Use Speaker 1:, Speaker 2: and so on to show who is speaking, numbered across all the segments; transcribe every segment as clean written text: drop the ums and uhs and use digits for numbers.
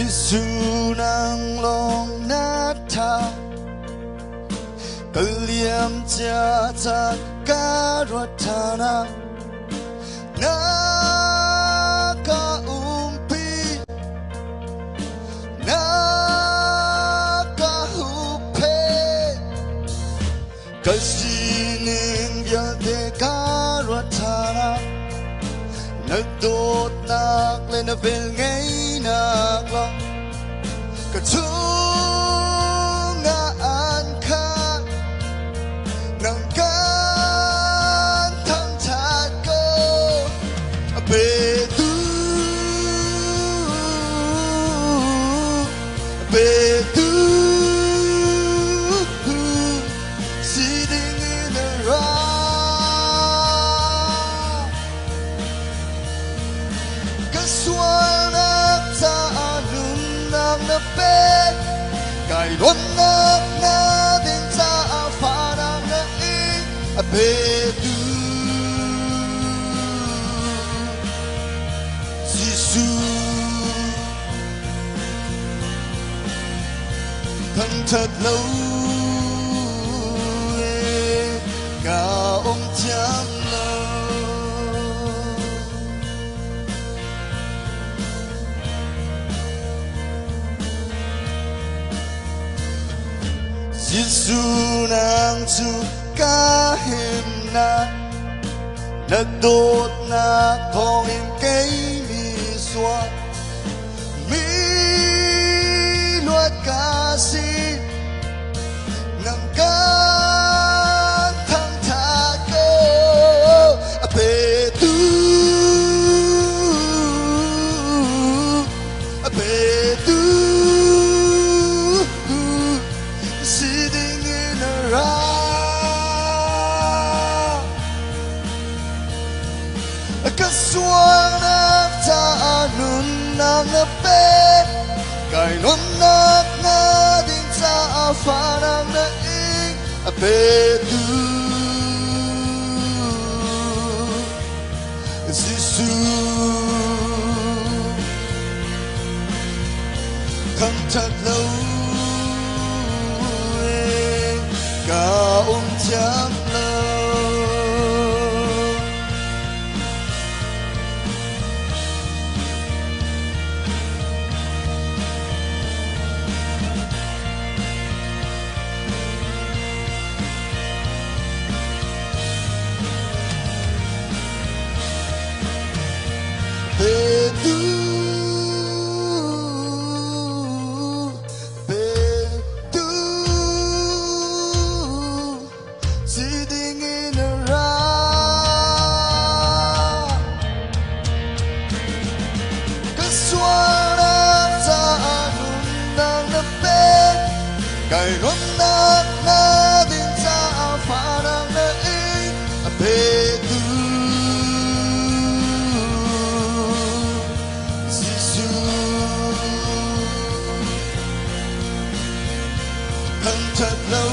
Speaker 1: Sunang long nata Kaliam jata karatana Naka umpi Naka hupe Kasinin yate karatana Nagdot nak lena vel ngay nak lang Katungaan ka ng kantang tago Bedu Bedu Sitting in the rock Kaswanak sa anong napet Kay lunak natin sa afanang naing Abedu Sisu Thang tatlaw Cawnpiak Sunang chu kahim na Nagdot na thongin kay mi xóa Mi luật kasi Nang kantang tago Abedu Abedu Sitting in a rock Kaswanak ta anun ng napet Kay lunak natin sa afanang naing Abedu Sisu Thang tatlaw Cawnpiak Bedu Bedu Sitting in a rock Kaswanak sa anong ng napet Kay lunak natin sa afanang naing Abedu Sisu Thang tatlaw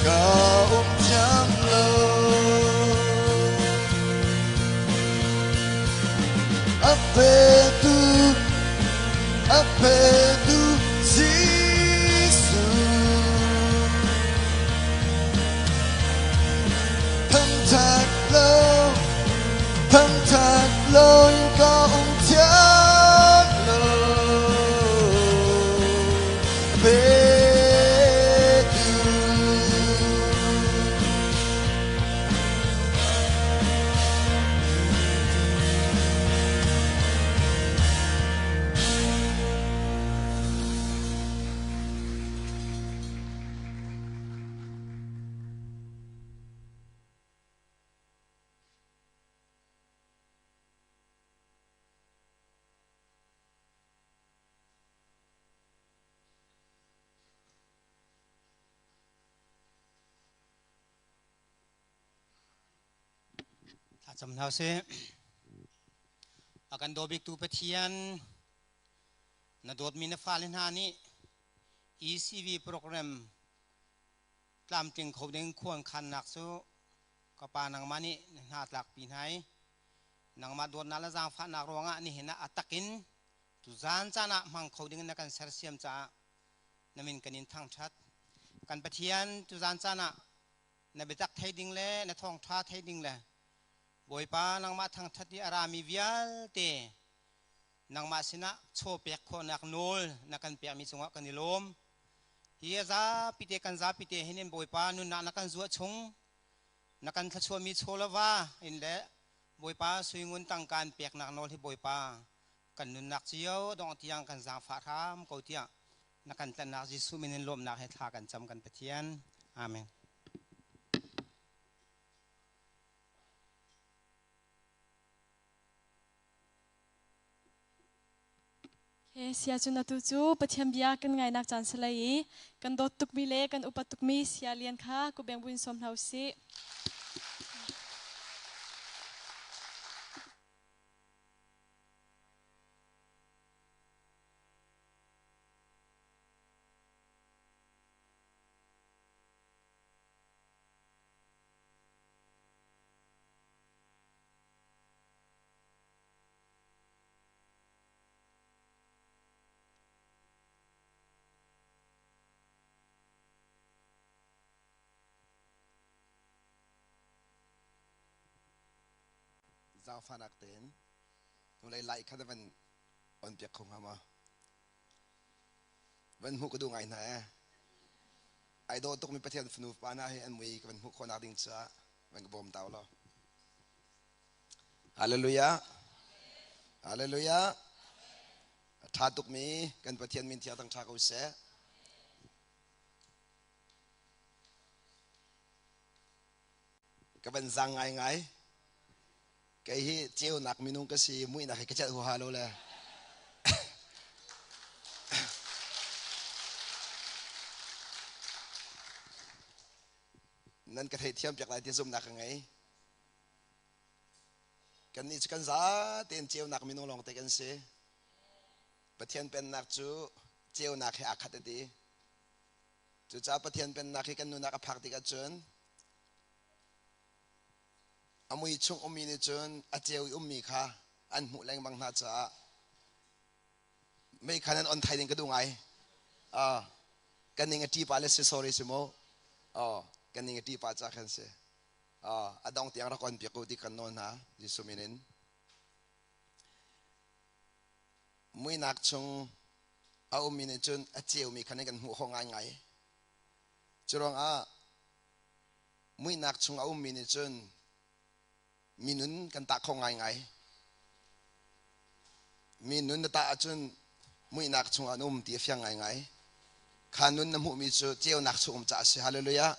Speaker 1: Cawnpiak Abedu Abedu Sisu Thang tatlaw yung Cawnpiak Abedu
Speaker 2: Jam nào se akan dobik tu petian na dot mina falin hani ECV program tlam ting khâu deng khuang khan nak su kapanang mani hat lak pin hai nang madon na la jang fa na ronga ni hina atakin tu zan chana mang khoding na kan sersiam cha namin kanin thang that kan pathian tu zan chana na betak thading le na thong tha thading le boipa nang ma thang thati arami vial te nang ma sina cho pek kho nak nol na kan pek mi chunga kanilom hi za pite kan za pite hinin boipa nun na kan zuwa chung na kan thachwa mi cholawa in le boipa suingun tang kan pek nak nol hi boipa kan nun nak chiao dong tiang kan za fa tham ko tia na kan tan nak jisu minin lom nak he tha kan cham kan pathian amen
Speaker 3: เสียจุนตุจูปะเทียมเบียกันไงนักจันสลายกันดตุกมีเล่กันอุปตุกมีเสียเลียนค่ะกูแบ่งบุญสมเฮาสิ
Speaker 4: เจ้าฟันักเต้นทุเรศไล่ขัดวันอ่อนเปียกคงหามาวันหุกก็ดูไงนะไอโดตุกมีประเทศฝนุปานาให้อันวีกับวันหุกคนอาดิงจ้าวันกบมเตาล้อฮาเลลูยาฮาเลลูยาท้าตุกมีกันประเทศมินเทียตั้งชากุเสกับวันจังไงcái chiều nạc mình nung cái gì mũi nạc cái chất hồ hà lô là nên cái thầy thiêm chắc lại thì zoom nạc ngay cái này chỉ cần giá tiền chiều nạc mình nung lòng tay cái gì bắt thiên pen nạc chú chiều nạc hay akhat đi chú cha bắt thiên pen nạc hay cái nung nạc phạc đi cái chuyện amui chung umi ni chun atiaw umi kha an mu leng bang na cha mai khanan on thai ding ka du ngai kaning ati pa le se sorry simo kaning ati pa cha khan se adong tiang ra kon pi ko ti kan non ha jisu minin mui nak chung a umi ni chun atiaw mi khanan kan mu ho ngai ngai churong mui nak chung a umi ni chun minun kan tak kong ngai minun ta chun mui nak chung anum ti fyang ngai khanun na mu mi chu cheu nak chung cha se hallelujah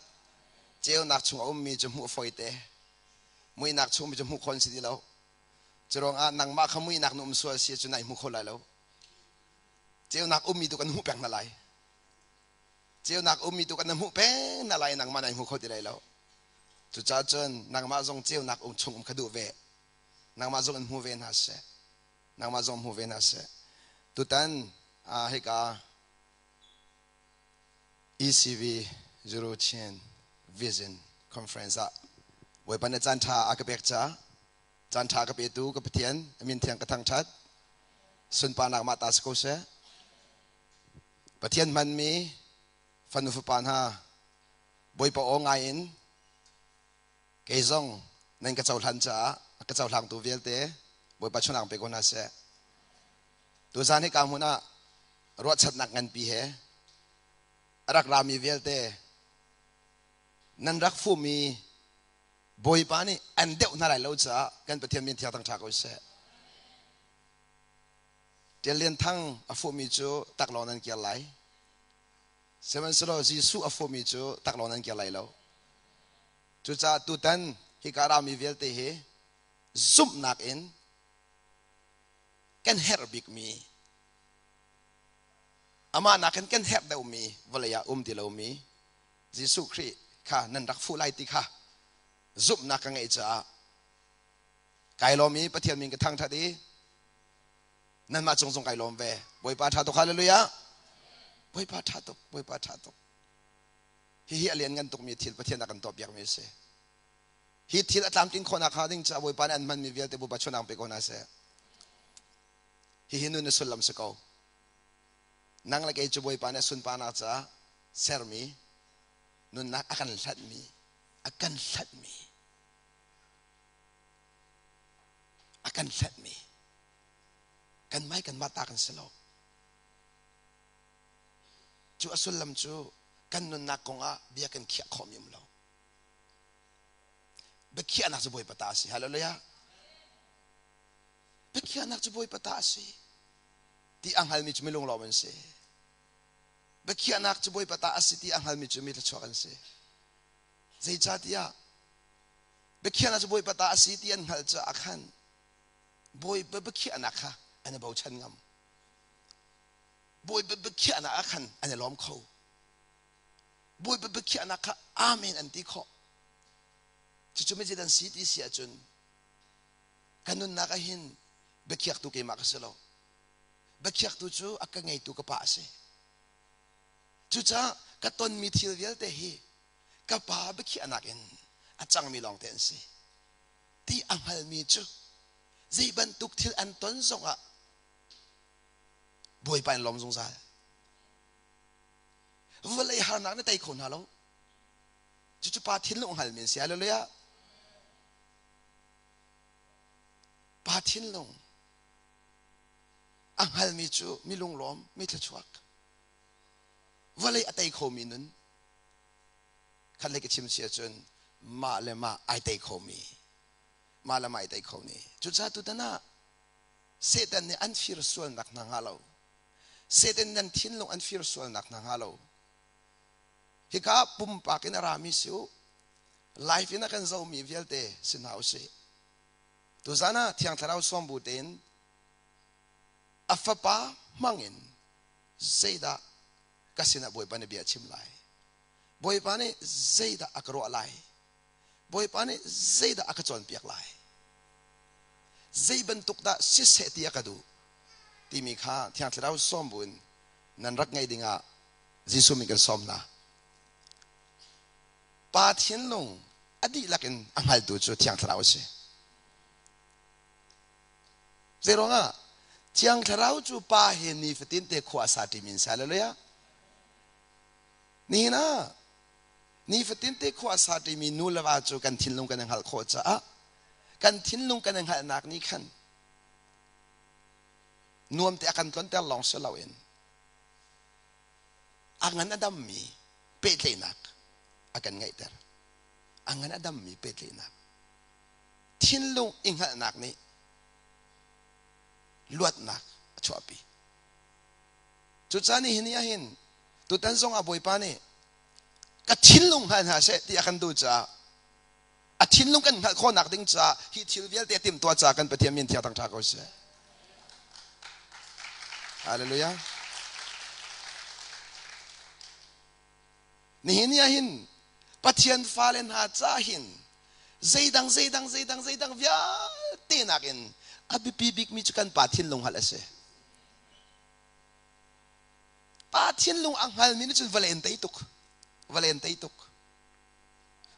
Speaker 4: cheu nak chung mi chu mu foite mui nak chung mi chu mu khon si di lo churong nang ma khamui nak num so si chu nai mu khol lai lo cheu nak mi tu kan hu pek na lai cheu nak mi tu kan mu pe na lai nang ma nai mu khol di lai lo chú cha chân nàng ma dòng chiêu nạc chung khadu về nàng ma dòng mu về na se nàng ma dòng mu về na se tu tan hay cả ECV Vision Conference với ban chân tha akapek cha chân tha akapek tu kapet thian min thiang kathang chat sun pa nak ma ta sko se pathian man mi fanu fu pan ha boy pa o ngai in cái dòng nên cái cháu lăn cha cái cháu lăng tu việt thế bồi bắt chun ang pe con na se tu san hi kam huna ruat chat nak ngan pi he rak rami việt thế nan rak fu mi bồi pa ni an deuh na lai lo cha kan pathian min thia tang tha ko se tel lien thang a fu mi chu tak lo nan kia lai seven solo jisu a fu mi chu tak lo nan kia lai lo chú cha tu tan hi kara mi vel te he zoom nak in can help big me ama nak can help deu mi valaya ti lo mi jisu khri kha nan rak fu lai ti kha zoom nak ka ngai cha kai lo mi pathian min ka thang tha di nan ma chong chong kai lom ve boi pa tha to hallelujah boi pa tha to hi alien ngan tuk mi thil pathian kan top yak mi se hi thil atlam tin khona kha ding cha boi pan an man mi vel te bu ba chonang pe ko na se hi hinu na sulam se ko nang la ke chu boi pan sun pa na cha ser mi nun nak akan hlat mi akan hlat mi akan hlat mi kan mai kan mata kan selo chu asulam chu kan nun nak konga bia kan khia khom yum lo be khia nak chu boi pata si hallelujah be khia nak chu boi pata si ti anghal mi chu milung lo man se be khia nak chu boi pata si ti anghal mi chu mi la chwa kan se zai cha tia be khia nak chu boi pata si ti an hal cha akhan boi be khia nak kha ane bau chan ngam boi be khia nak akhan ane lom kho boi be khia nak kha amen an ti kho chu me jidan si ti sia chun kanun na ka hin be khiak tu ke ma ka selo be khiak tu chu akangai tu ka pa se chu cha ka ton mi thil vel te hi ka pa be khia nak en achang mi long ten si ti anghal mi chu zai ban tuk thil an ton zonga boi pan lom zong sa volai har nak na tai khon halo chu pa thil long hal min sia lo ya pa thil long anghal mi chu mi lung lom mi thla chuak volai atai kho mi nun khan le ke chim sia chun ma le ma ai tai kho mi ma la mai tai kho ni chu cha tu ta na setan ne an fir sual nak na ngalo setan nan thin long an fir sual nak na ngalo hi ka pum pa ke na ra mi su life ina kan zo mi velte sin hause tu zana thiang tharau som bu ten afapa mangin zeida kasina boy pane bia chim lai boy pane zeida akro lai boy pane zeida akachon piak lai zei bentuk da si se ti akadu ti mi kha thiang tharau som bun nan rak ngai dinga jisu mi kan som na pa thien long adi lakin anghal tu chu thiang tharau se zeronga thiang tharau chu pa he ni fatin te khwa sa ti min sa hallelujah ni na ni fatin te khwa sa ti mi nu lawa chu kan thin long kan hal kho cha kan thin long kan hal nak ni khan nuam te akan ton te long se lawen angan adam mi pe tle nak akan ngai ter angan adam mi pe tle nak thin long ing hal nak ni luat nak chuapi chu chani hinia hin tu tan zong a boi pa ni ka thin long han ha se ti akan du cha a thin long kan kho nak ding cha hi thil vel te tim to cha kan pathiam min thia tang tha ko se hallelujah ni hinia hin pathian falen ha cha hin zeidang via te nakin abi pibik mi chukan pathin long halase pathin long ang hal min chu valentay tuk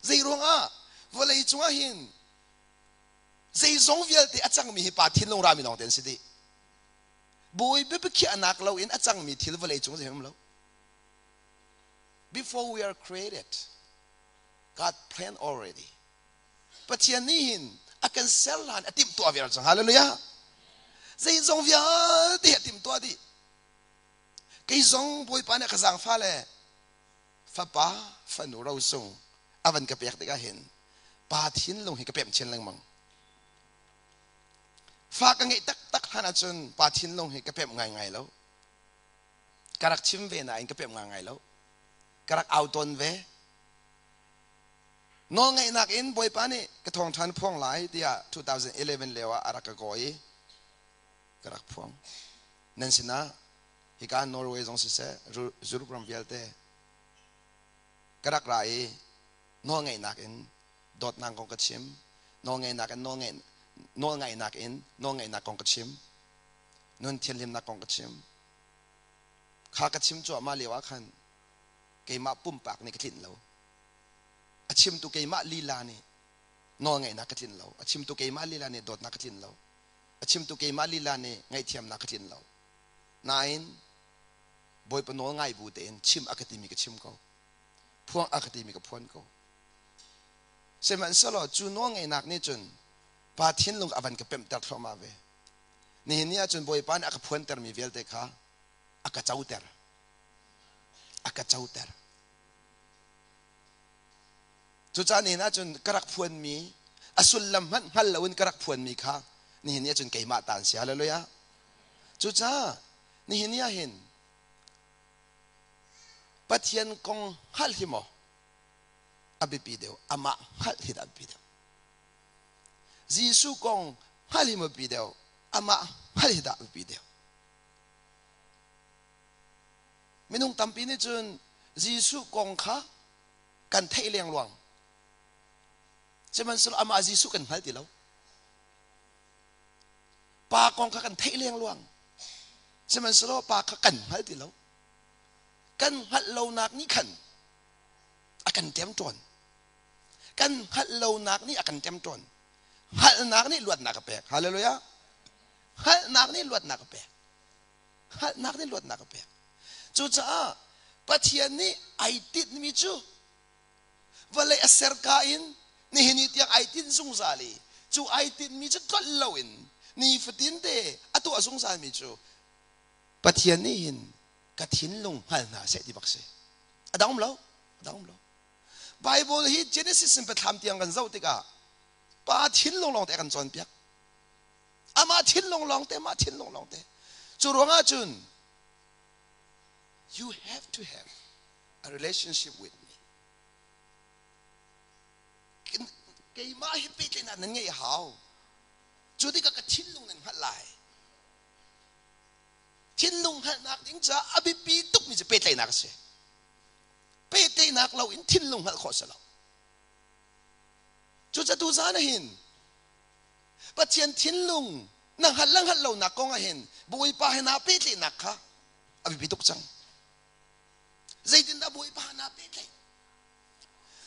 Speaker 4: zei ronga volei chunga hin zei zong vial te achang mi hi pathin long rami long ten sidi boy be be khia nak lo in achang mi thil volei chung hem lo before we are created God planned already pathian ni hin akan selan atim to aviar chang hallelujah zei zong vial te atim to di cái giống bôi pan cái giang pha lệ pha pa pha nụ rau sung avan cái bẹt cái hiện pa thiên long hi cái bẹt chen lang mang pha cái ngay tak hana chun pa thiên long hi cái bẹt ngay lâu karak chim về này cái bẹt ngay lâu karak auton về no ngay nak in bôi pan này cái thong than phong lại dia 2011 lewa arak cái goi karak phong nên xin na hi ka Norway zong si se Zurupram vialte karak rai no ngai nak in dot nang kong kachim no ngai nak in no ngai nak kong kachim nun thian lim nak kong kachim kha kachim chu ma lewa khan ke ma pum pak ni kithin lo achim tu ke ma lila ni no ngai nakatin lo achim tu ke mali la ne dot nakatin lo achim tu ke mali la ne ngai thiam nakatin lo nine boy pa no ngai bu te en chim academic chim ko phuang academic phon ko seman salo chu no ngai nak ni chun pa thin lung avan ka pem tar thoma ve ni nia chun boy pan ak phon ter mi vel te kha aka chauter chu cha ni na chun karak phon mi asul lam han hal lawin karak phon mi kha ni nia chun keima tan si hallelujah chu cha ni nia hin pathian kong hal hi mo abi pi deu ama hal hi da pi deu jisu kong hal hi mo pi deu ama hal hi da pi deu minung tampi ni chun jisu kong kha kan thei leng luang seman sul ama jisu kan hal ti lo pa kong kha kan thei leng luang seman sul pa kha kan hal ti lo kan hal lo nak ni khan akan tem ton kan hal lo nak ni akan tem ton hal nak ni luat nak pek hallelujah hal nak ni luat nak pek hal nak ni luat nak pek chu cha pathian ni ai tit mi chu vale aser ka in ni hini tiang ai tin sung sali chu ai tit mi chu tol lo in ni fatin de atu asung sal mi chu pathian ni hin ka thin lung hal na se di bakse adang lo bible hi genesis sim patham tiang kan zau tika pa thin long te kan chon piak ama thin long te ma thin long te chu ronga chun you have to have a relationship with me cái ma hi pe ke na nan ngai hao chu di ka thin lung nan hat lai thin lung hat nak ding cha abi pi tuk mi je pe tlai nak se pe te nak lo in thin lung hat kho sa lo chu cha tu za na hin pathian thin lung nang hat lang hat lo nak kong a hin bui pa he na pe tlai nak kha abi pi tuk chang zai din da bui pa na pe tlai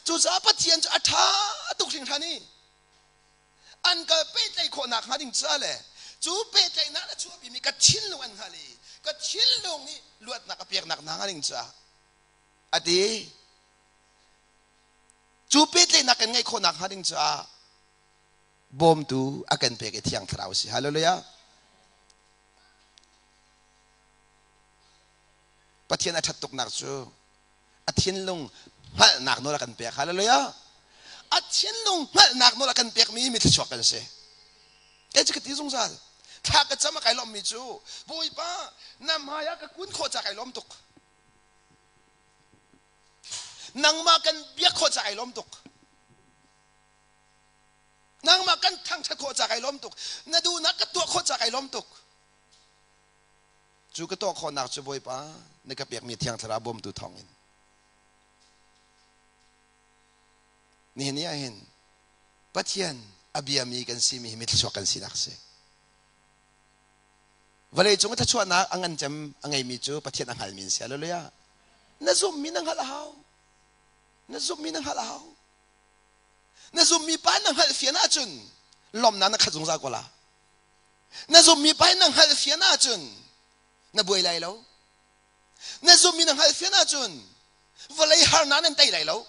Speaker 4: chu za pathian chu atha tuk thing thani an ka pe tlai kho nak ha ding cha le chu pe tlai na la chu bi mi ka thin lung an hali ka thin lung ni luat nak piak nak na ding cha ati chu pe tlai nak kan ngai kho nak ha ding cha bom tu akan pe ke thiang thrau si hallelujah pathian athat tuk nak chu athin lung hal nak no la kan pe hallelujah athin lung hal nak no la kan pe mi thchok kan se ke chi ti sung sa tha ka chama kai lom mi chu boi pa na maya ka kun kho cha kai lom tuk nang ma kan bia kho cha kai lom tuk nang ma kan thang cha kho cha kai lom tuk na du na ka to kho cha kai lom tuk chu ka to kho nak chu boi pa ne ka pek mi thiang thara bom tu thong in ni ni a hin pathian abia mi kan si mi mi thso kan si nak se vale chung ta chua na angan jam angai mi chu pathian ang hal min se hallelujah na zum mi nang hal hau na zum mi nang hal hau na zum mi pa nang hal fian a chun lom na na khajung za ko la na zum mi pa nang hal fian a chun na buai lai lo na zum mi nang hal fian a chun vale har na nan tai lai lo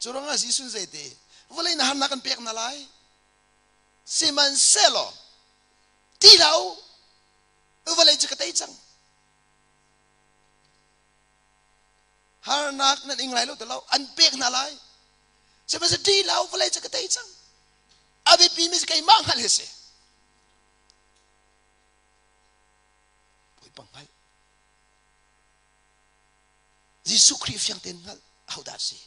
Speaker 4: churang a si sun zai te vale na har na kan pek na lai siman selo ti lau vale chi ka tai chang har nak na ing lai lo te lo an pek na lai siman se ti lau vale chi ka tai chang abi pi mi kai mang hal hese poi pangal Jisu Christ yang ten hal how that see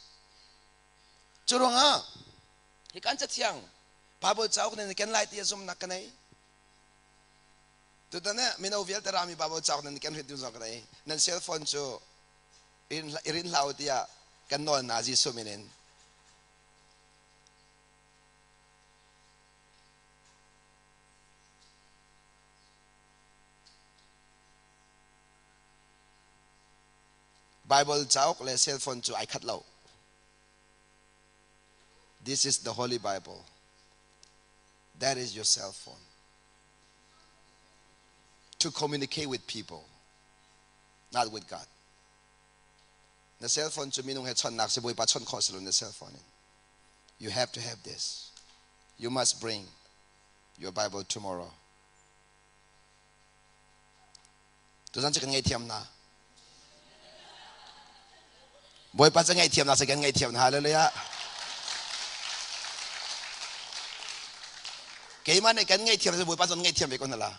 Speaker 4: churang a ikan cha thiang Bible chau ne ken lai ti zum nak kanai tu tane mino vial tarami Bible chau ne ken hit zum kanai nan cell phone chu irin lau tia kan nol na ji suminen Bible chau le cell phone chu ai khat lau This is the Holy Bible. That is your cell phone. To communicate with people, not with God. The cell phone to minung he chon nak se boy pa chon khoslo the cell phone. You have to have this. You must bring your Bible tomorrow. Tu san chikan ngai thiam na. Boy pa ngai thiam na se kan ngai thiam na. Hallelujah. Kay man ai kan ngai thiam se boy pa chon ngai thiam be kon la.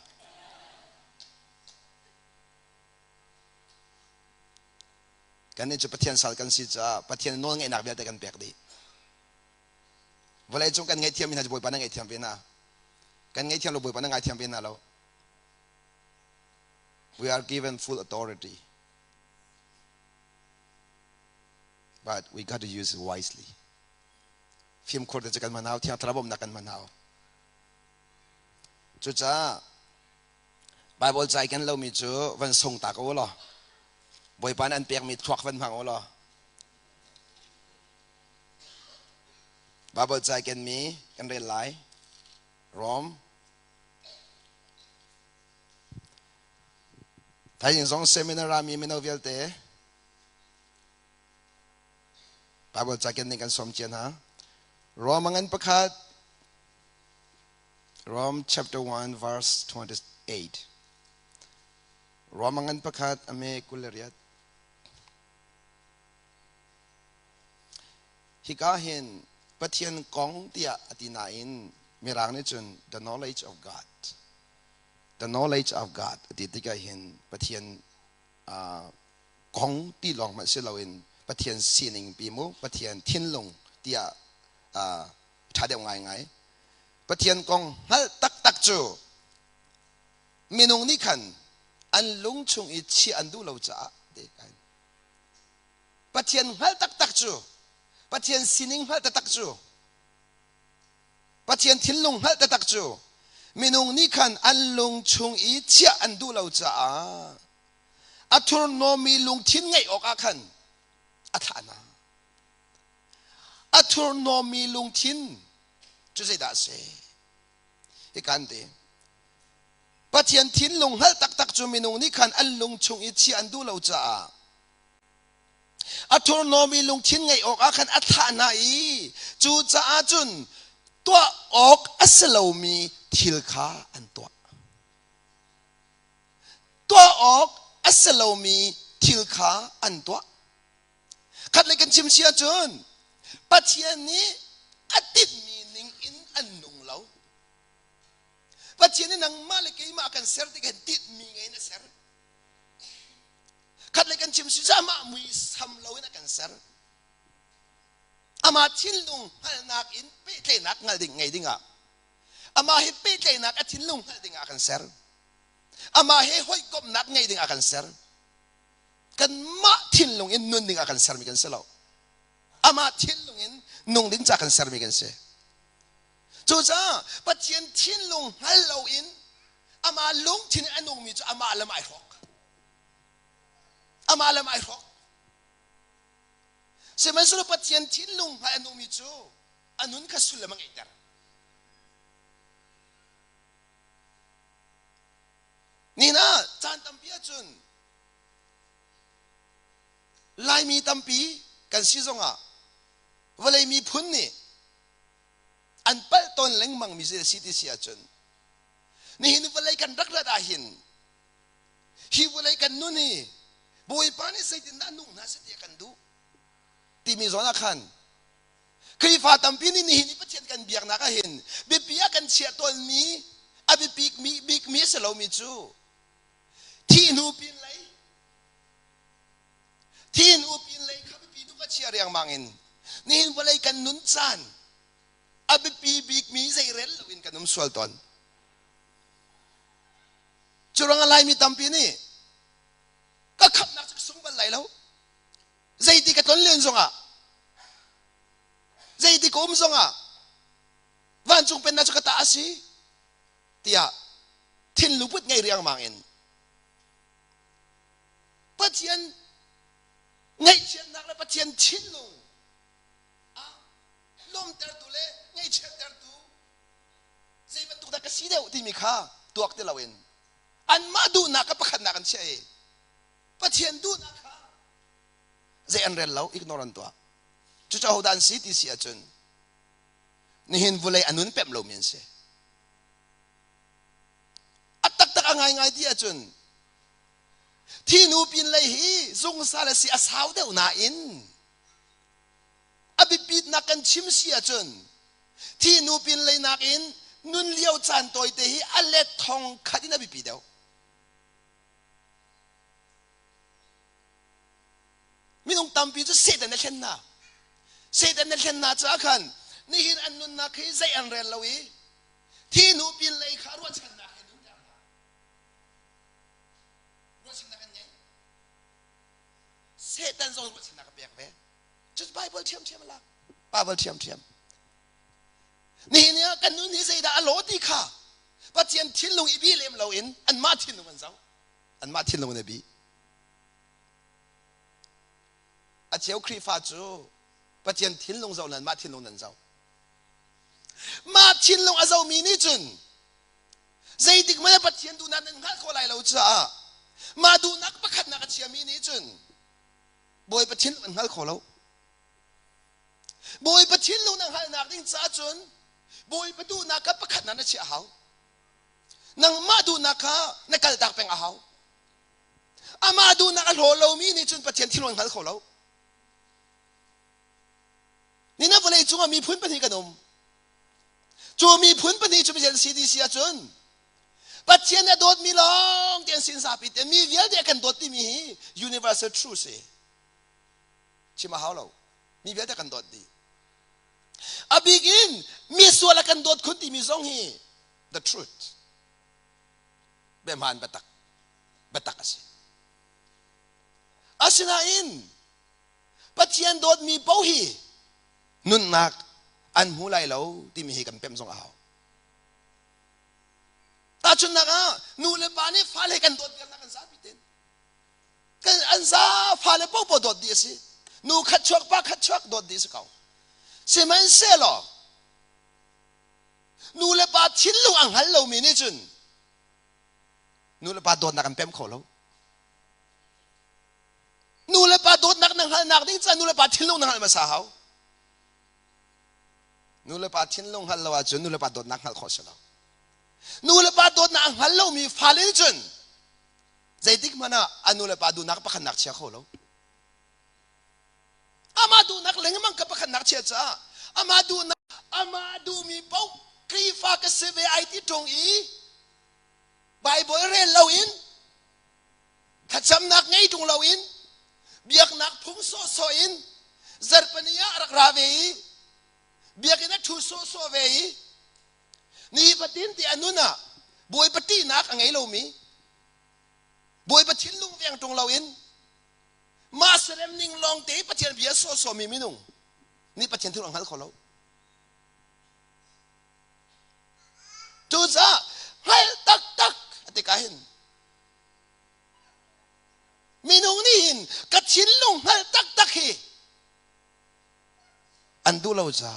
Speaker 4: Kan ni chu pathian sal kan si cha pathian no ngai nak bia te kan pek di. Walai chung kan ngai thiam ina boy pa ngai thiam be na. Kan ngai thiam lo boy pa ngai thiam be na lo. We are given full authority. But we got to use it wisely. Phim khor te kan manau thiam thrabom na kan manau. Chu cha Bible chai kan lo mi chu van song ta ko lo. Boy pan an pek mi thuak van phang lo. Bible chai kan mi kan re lai rom Thai in song seminar rami mi no vel te Bible chai kan ni kan som chen ha Rom angan pakhat Rom chapter 1 verse 28 Rom angan pakhat ame kulariat Hikahin pathian kong tia atina in mirang ni chun the knowledge of God. The knowledge of God atitika hin pathian kong ti long ma silawin pathian sining pimu pathian thinlung tia thadem ngai ngai pathian kong hal tak tak chu minung ni khan an lung chung I chi andu lo cha de kan pathian hal tak tak chu pathian sining hal tak chu pathian thinlung hal tak chu minung ni khan an lung chung I chia andu lo cha athur no mi lung thin ngai ok a khan athana athur no mi lung thin chu sei da se ikante pathian thinlung hal tak chu minung ni khan an lung chung I chia andu lo cha athur no mi lung thin ngai ok a khan athana I chu cha chun tua ok asalo mi thil kha an tua ok asalo mi thil kha an tua khat le kan chim sia chun pathian ni atit mi ning in an nung lo pathian ni nang ma le ke ma kan ser ti kan tit mi ngai na ser khat le kan chim sia ma mui sam lo na kan ser ama thinlung hal nak in pe tle nak ngal ding ngai dinga ama he pe tle nak athinlung hal ding akan ser ama he hoi kop nak ngai ding akan ser kan ma thinlung in nun ding akan ser mi kan selo ama thinlung in nung ding cha kan ser mi kan se chu cha pathian thinlung hal lo in ama lung thin anung mi chu ama lam ai rok Semen solo pathian thinlung ha anung mi chu anun ka sulamang itar Nina chan tampia chun lai mi tampi kan sizonga walai mi phun ni an pal ton leng mang mi se city sia chun ni hin walai kan rak da hin hi walai kan nu ni boy pani sai tin na nung na se ti kan du Timi zona khan kri fa tampi ni ni pathian kan biak na ka hin bi pia kan chia tol mi abi big mi se lo mi chu thi nu pin lai kha bi du ka chia riang mangin ni hin walai kan nun chan abi big mi zai rel lo in kanum swal ton churang lai mi tampi ni ka khap na sung ban lai lo Zai di katon len zonga Zai di kom zonga Van chung pen na chu kata asi Tia Tin luput ngay riang mangin Pathian Ngay chen nak na pathian chin lung ลมเตอร์ตุเล่ไงเช็ดเตอร์ตุใจมันตุกตะกสีเดียวที่มีค่าตัวเตลาวินอันมาดูนักประคันนักกันเชยประเทียนดูนักใจอันเรลเราอิกโนรันตัวจุดจ้าหัวดันสีที่เสียจนนี่เห็นวุเลยอันนู้นเป็มเราเมียนเสอัตตักตักง่ายง่ายที่จนที่นูปินเลยฮีซงซาเลสีอาสาวเดียวนาอินอบิปิดนักกันชิมเสียจนที่นูปินเลยนักอินนุนเลี้ยวจานตัวเตฮีอัลเลทองขัดินอบิปิดเดียวมีน้องตามปีจะเสด็จในเช่นน่ะเสด็จในเช่นน่ะจ้าขันนี่เห็นอันนุนนักให้ใจอันเรนเราอีที่นูปินเลยขารวดฉันนักให้นุนจังรวดฉันนักกันยังเสด็จส่งรวดฉันนักเปียกเบ้just Bible เทียมเทียมละ Bible เทียมเทียมนี่เนี่ยกันนุนนี่ใจด่าอโลติค่ะปัจเจียนทิ้งลงอีบีเลมเราอินอันมาทิ้งลงมันเจ้าอันมาทิ้งลงในบีอาเจียวครีฟ้าจูปัจเจียนทิ้งลงเจ้านั้นมาทิ้งลงนั้นเจ้ามาทิ้งลงอาเจ้ามีนี่จุนใจดิกมันปัจเจียนดูนั้นนั่นเขาไล่เราจ้ามาดูนักประคันนักเชียมีนี่จุนบอยปัจเจียนมันเขาเราบอยปัจเจียนลงนั่งหายนักดิ้งจ้าจุนบอยประตูนักประคันนั้นเชียเขานั่งมาดูนักนักการตักเป็นเขาอามาดูนักโหเรามีนี่จุนปัจเจียนทิ้งลงเขาเรานี่นับวันเลยจุงมีพื้นปฏิกันมจูมีพื้นปฏิจูเป็นสิ่งที่เสียจนปัจเจียนเนี่ยโดดมีลองเดียนสินสาปิดมีเวียเดียกันโดดที่มี universal truth ชิมาฮาวเรามีเวียเดียกันโดดดีอบิกินมีส่วนละกันโดดคนที่มีสองฮี the truth เบมานบัตักสิอาศินาอินปัจเจียนโดดมีเป้าฮีนุนนักอันหูไลเราที่มีกันเป็นสองเอาตาจุนนักนูเลปานี่ฟ้าเลกันโดดเดียนักกันซาบิเตนกันอันซาฟ้าเลปอโดดดีสินูขัดชกปะขัดชกโดดดีสิเขาเสมันเสลอนูเลปาทิ้งลูกอังหันเรามีนี่จุนนูเลปาโดดนักกันเป็นเขาเรานูเลปาโดดนักนักหันนักดิ้งจันนูเลปาทิ้งลูกนักหันมาสาวนูเลปาทิ้งลงหันเราจุนนูเลปาโดดนักหันขอเสลานูเลปาโดดนักหันเรามีฟ้าเลจุนใจดิกมันอันนูเลปาดูนักประคันนักเชียเขาเราอามาดูนักเลี้ยงมันกับประคันนักเชียจ้าอามาดูนักอามาดูมีเป้ากรีฟ้ากับเซเวไอที่ตรงอีไบเบิลเรียนเราอินขัดจำนักไงตรงเราอินเบียกนักพุ่งโซอินเซอร์ปนียรักราเวเบียกินทุโซเวนี่ปฏินที่อนุน่ะบวยปฏินักอังไงเรามีบวยปฏินลุงเวียงตรงเราอินมาเสร็จนิ่งลองเตะปฏินเบียโซมีมินุงนี่ปฏินที่เราหันเขาเราจูจ้าให้ตักติกาเห็นมินุงนี่เห็นกัดชินลุงให้ตักเฮอันดูเราจ้า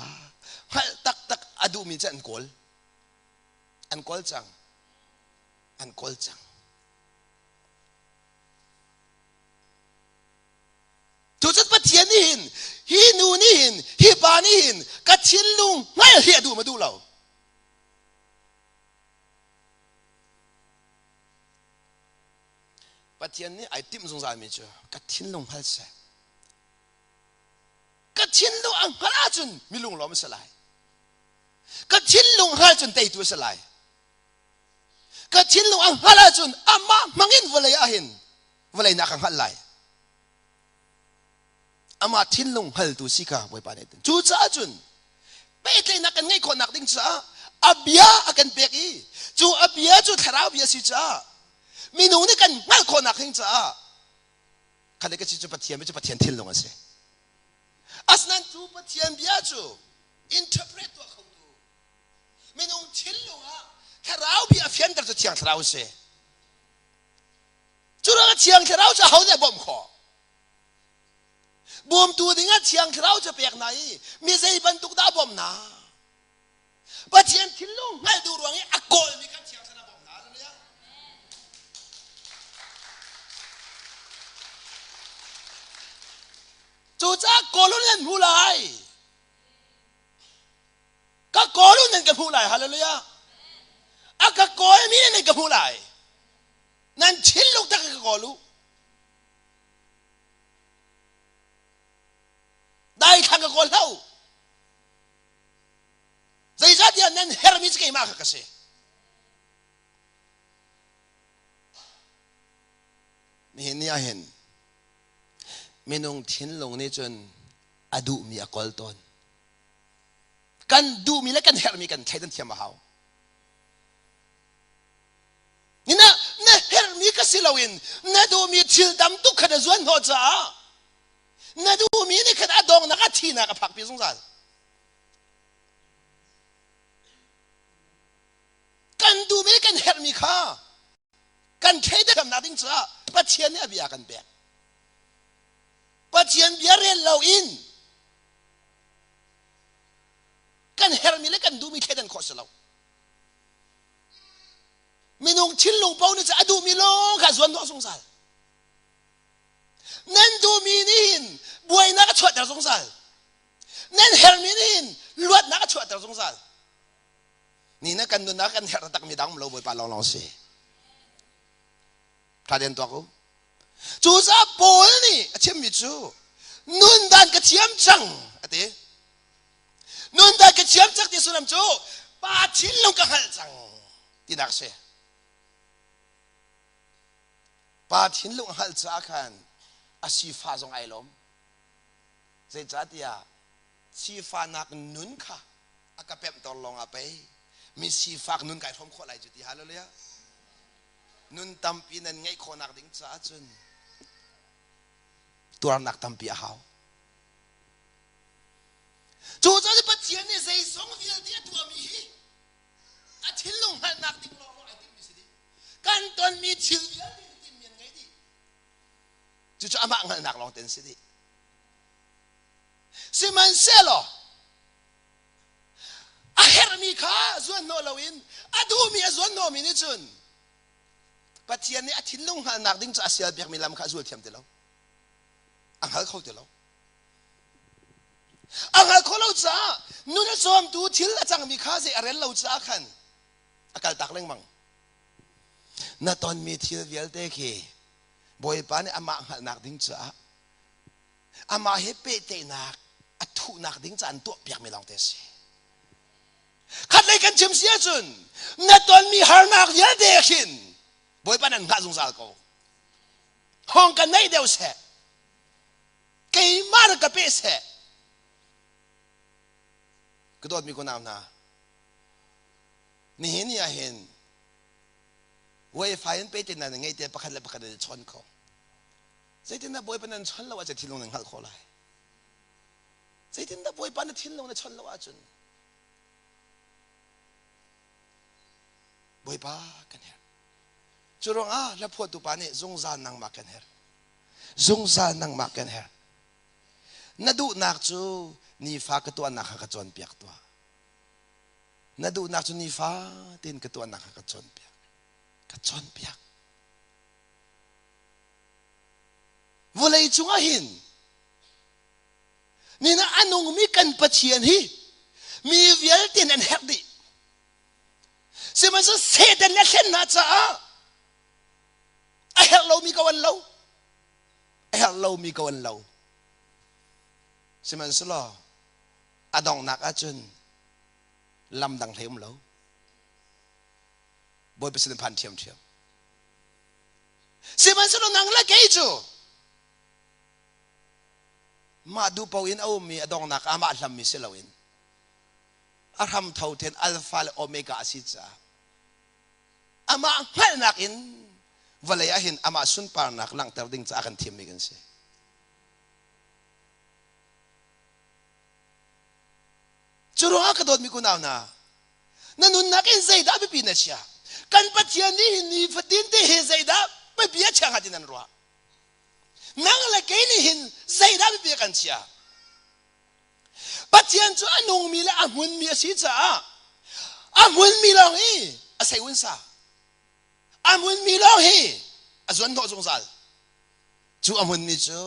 Speaker 4: ให้ตักอดูมีจะอันกอลจังทุกจัดปัจเจียนนี่เห็นฮีนูนี่เห็นฮีปานี่เห็นกัดชินลุงไม่เฮียดูมาดูเราปัจเจียนนี่ไอติมสงสารไม่เจอกัดชินลุงฮัลเซ่กัดชินลุงอังฮัลจุนมีลุงล้อมสลายกัดชินลุงฮัลจุนเตยตัวสลายกัดชินลุงอังฮัลจุนอามามังอินวลัยอาหินวลัยนักอังฮัลไลอามาชินลุงฮัลตัวสิกาไว้ปานนี้จูจ้าจุนเป็ดเลยนักกันไงคนนักดิ้งจ้าอับยากันเบกีจูอับยาจูทาราวบีสิจ้ามีหนูนี่กันงั้นคนนักดิ้งจ้าคันนี้ก็จะปฏิเสธไม่จะปฏิเสธทิ้งลงสิอาสนั้นจูปฏิเสธบีอาจูอินเทอร์เพรตตัวเขาดูมีหนูทิ้งลงทาราวบีอาเฟียนแต่จะเที่ยงทาราวสิจูเราเที่ยงทาราวจะเขาได้บ่มขอ บวมตัวดิ้งเชียงเราจะเปียกไหนมีใจบรรทุกดาบอมนาปัจเจียนทิ้งลงให้ดูรวงนี้อากลมีการเชียงชนะบอมนาเลยจู่จ้าโกลุนเล่นผู้ไรก็โกลุนเล่นกับผู้ไรฮาเลลูยาอาก็โกยมีเล่นกับผู้ไรนั่นทิ้งลงตะกับโกลุได้ทางกับคนเล่าใจจัดยันนั้นเฮร์มิสเกย์มากกว่ามีเห็นนี่เห็นมีนงทิ้งลงนี่จนอดูมีอากอลตอนกันดูมีและกันเฮร์มิกันใช้ดันเทียมมาเฮานี่นะเฮร์มิก็สิลาวินนะดูมีชิลดำตุกขนาดส่วนหัวจ้าน่าดูมีนี่ขนาดดองนักทีนักผักปีสงสารกันดูมีกันเฮร์มิค่ากันเคยได้กำนัดดิ้งจ้าปัจเจียนเนี่ยเบียกันแบกปัจเจียนเบียเรียนเราอินกันเฮร์มิและกันดูมีเคยดันขอสเรามีนงชิ้นลงเป้าเนี่ยจะดูมีลงขาส่วนตัวสงสารนั่นดูมีนี่หินบวยนักชวดแต่สงสารนั่นเฮร์มินี่หินลวดนักชวดแต่สงสารนี่นักกันดูนักกันเฮร์ตักมีดังเราบวยปาลองเสียถ้าเดินตัวกูจู่จ้าโปลนี่เชื่อมมิจูนุ่นดันกระเทียมจังอะตินุ่นดันกระเทียมจังที่สุนัมจูปาชิ้นลงกระหัลจังที่นักเสียปาชิ้นลงหัลจักขันอาชีฟ้าทรงไอลมเจ้าจัดยาชีฟ้านักนุนค่ะอากาเป็มตอลงอาไปมีชีฟ้านุนไก่ทอมขวดไหลจุดที่ฮาเลลูยานุนตั้มปีนั้นไงคนนักดิ้งจ้าจนตัวนักตั้มปีหาวจู่จ้าที่ปัจเจียนนี่ใส่สองวิลเดียตัวมีอาทิตย์ลงหันนักดิ้งลงไอดิ้งมีสิดีกันตอนมีชิลเดียดิ้งมีไงดีจู่ๆอามาเงินหนักลองเต็นสิดิสิมันเซลล์อาเฮร์มีข้าส่วนโนลวินอาดูมีส่วนโนมินิจุนปัจจัยนี้อาทิตย์ลงหันหนักดิ้งจะอาเซียนเบียกมีลำข้าส่วนเทียมเดียวอังหาเขาเดียวอังหาเขาเล่าจ้านู่นส่วนดูทิลจังมีข้าเสียอะไรเล่าจ้าขันอากาศตักเร่งมังน่าตอนมีทิลเวียลเตคีบอยปานอามาหันนักดิ้งจ้าอามาเฮเปเตนักอัตุนักดิ้งจ้าอันตัวเปียกไม่ลองเตสิขัดเลยกันชิมเสียจุนน่าตอนมีหานักเยอะเด็กหินบอยปานนั้นข้าสงสารเขาห้องกันไม่เดียวเสะเกี่ยมาร์กับเปเสะก็โดดมีคนนำนะนี่เห็นนี่เห็นว่าไฟมันเป็นยังไงแต่ประคันเลยประคันเลยชนเขาใจที่น่าบอยปนันชนเราว่าจะทิ้งลงหนึ่งหักเขาเลยใจที่น่าบอยปนันทิ้งลงในชนเราว่าจนบอยปากันเหรอจุดอ่ะแล้วพอตุปานี่จงจานนังมากันเหรอจงจานนังมากันเหรอน่าดูนักจูนี่ฟ้ากตัวนักขจรเปียกตัวน่าดูนักจูนี่ฟ้าตีนกตัวนักขจรเปียกกระจอนเปียกวัวเลยจุงหินนี่นะอันงมีกันปัจเจียนฮีมีเวียลตินอันเฮดีสิมันจะเสด็จและเช่นน่าจะไอ้เฮลโลมีกวันโลไอ้เฮลโลมีกวันโลสิมันสลออดองนักอาจุนลำดังเทียมโลบอยเป็นสิ่งพันเทียมสิมันสลอนังละเกจูมาดูปวินเอามีอดองนักอามาลำมีเสลวินอารมณ์เท่าเทนอัลฟาและโอเมก้าสิจ้าอามาให้นักอินวันเลยอาหินอามาสุนปานักหลังแต่ดิ้งจะอากันเทียมมีกันสิจุดว่าก็โดนมีกุนเอานะนั่นนุ่นนักอินใจดับไปปีนัชยากันปัจจัยนี้นี่ฟัดดินที่เฮใจดับไม่เบียดช่างหัดนั่นรัวนั่งละเกนี่หินใจดับไปเบีย กันเชียปัจจัยจ้าหนุ่มมีและอามุนมีสิจ้าอามุนมีเราเฮ้อาศัยวันซาอามุนมีเราเฮ้อาส่วนโตสงสารจู่อามุนมีจู่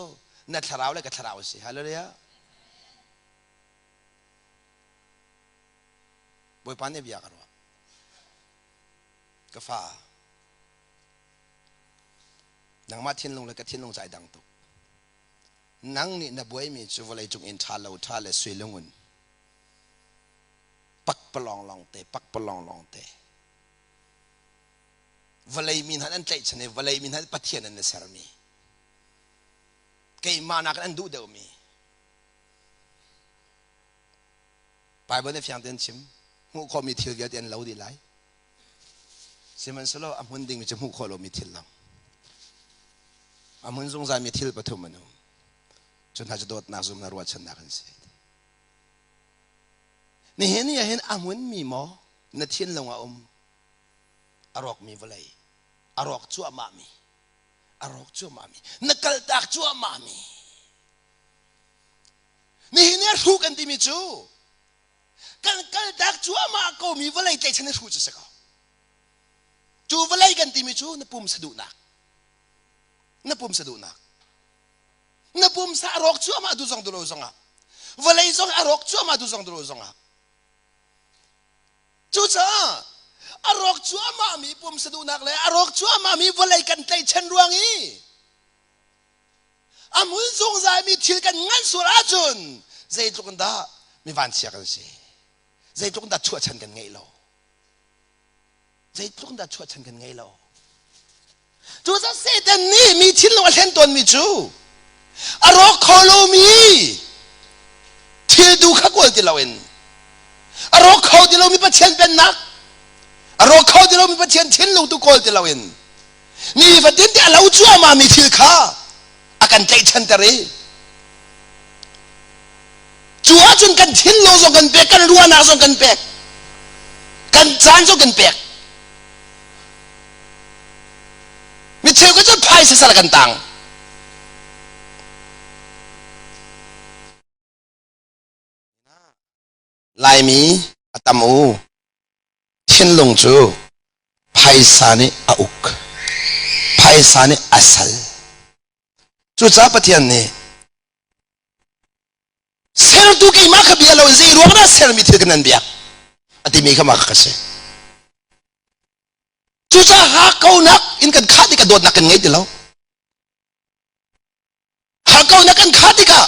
Speaker 4: นัดทาราวเลยกับทาราวสิฮัลโหลเลยอะบอยปานเนี่ยบิยากันวะกฟ้านังมาทิ้งลงเลยก็ทิ้งลงใจดังตุกนังนี่นับวยมีจู่วันเลยจงอินทาเราทาเลยสวยลงอุ่นปักปลองลองเตะปักปลองลองเตะวันเลยมีนั้นใจฉันเนี่ยวันเลยมีนั้นปะเทียนนั่นเสรมีเกี่ยมานักนั้นดูเดียวมีไปบนเนี่ยฟังเดินชิมหูคอมีทิลกันเดินเล่าดีไรเสมันสโลอามุนดิ่งมีจมูกคอเรามีทิลลำอามุนสงสัยมีทิลปฐุมมนุจนถ้าจะโดดนักซุ่มนารวดชนะกันสินี่เห็นนี่เห็นอามุนมีหมอนัดทิลลงอาอารอกมีวลัยอารอกชั่วมามีอารอกชั่วมามีนักกลตักชั่วมามีนี่เห็นเนี่ยรู้กันที่มีจูกันตักชั่วมาก็มีวลัยใจฉันรู้จะสักจูวลัยกันที่มีจูนับปุ่มสะดุนักนับปุ่มสะดุนักนับปุ่มสะอารอกชั่วมาดูซองดูโลซองอ่ะวลัยซองอารอกชั่วมาดูซองดูโลซองอ่ะจูจ้าอารอกชัวมามีปุ่มสะดุนักเลยอารอกชัวมามีวลัยกันใจเช่นรวงอีอามุนสงสัยมีทิลกันงั้นสุราจุนใจจุกันดามีวันเสียกันสิใจจุกันดาชั่วฉันกันไงเราใจจุกันดาชั่วฉันกันไงเราจูจะเสด็จนี่มีทิลวันเช่นตนมีจูอารอกคอโลมีทิลดูขักวัลที่เราเองอารอกเขาที่เรามีปัจจัยเป็นนักเราเขาที่เรามีปัจจัยทิ้งลงตุกอลที่เราเองนี่ฟัดดินที่เราชั่วมามีทิลข้าอาการใจฉันตะเรจัวจนกันทิ้งลงส่งกันเปกกันรัวนาส่งกันเปกกันจานส่งกันเปกมีเทวก็จะพายสารกันต่างลายมีอัตมูทิ้งลงจูไพศาลอาอุกไพศาลอาศัลจูจ้าปะเทียนเนี่ยเซลตุกีมาขบียเราซีรวงนะเซลมีทิลกันนั่นเบียอติมีขมาขเสจูจ้าหาเขานักอินกันขาดิกระโดดนักกันไงเดี๋ยวเราหาเขานักกันขาดิกะ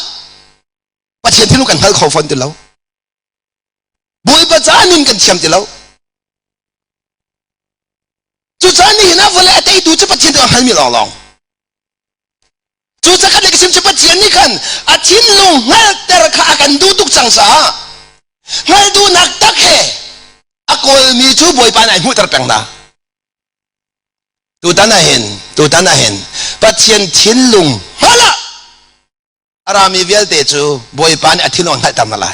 Speaker 4: ปะเทียนที่ลูกกันพัลเขาฟันเดี๋ยวเราบุยปะจานินกันเทียมเดี๋ยวเราจูจ้านี่นะวันแรกที่ดูจะปะเทียนตัวหันมีลองจูจ้ากันเด็กสิมจะปะเทียนนี่กันอาทิตย์ลงงั้นแต่ราคากันดูตุกจังสางั้นดูนักตักเหอากอลมีจูบอยปานไอ้หูตระแปงนะตูตันน่ะเห็นปะเทียนทิ้งลงฮะละอารามีเวลเตจูบอยปานอาทิตย์ลงให้ทำอะไร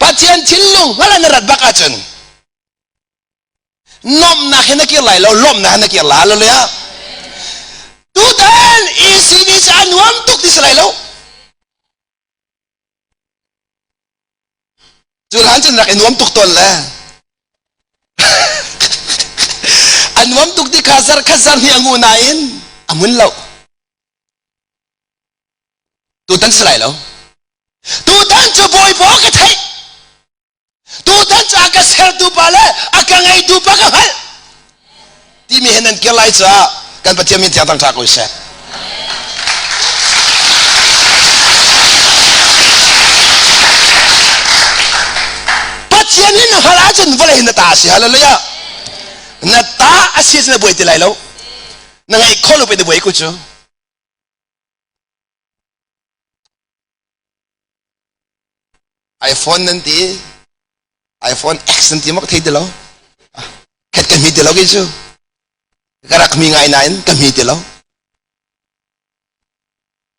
Speaker 4: ปะเทียนทิ้งลงฮะละนรัดบักอาจนล้มนักเห็นนักเกี่ยวไหลแล้วล้มนักเห็นนักเกี่ยวไหลแล้วเลยอะตูดันECVจะนวมตุกที่สไลแล้วจุลหันจะนักนวมตุกตนแล้วอันนวมตุกที่ข้าซาร์ที่งูนายนอามุนแล้วตูดันสไลแล้วตูดันจะบอยบอกกันไทยตูดันจะอากัสเฮลดูบาเลยอากังไงดูปะกันที่มีเห็นนั่นเกี่ยวไรจ้ากันปะเทียมมีเทียงตั้งฉากกูเสียปะเทียมนี่นะฮาราจนวันเลยนัตตาสิฮาเลลูยานัตตาอาศัยจะบวยที่ไรแล้วนั่งไอ้คนเราไปดูบวยกูจูiPhone นั่นทีiPhone X นั่นทีมักที่เดียวแค่กันมีเดียวกี่จูกระรักมีไงนั่นกันมีเดียว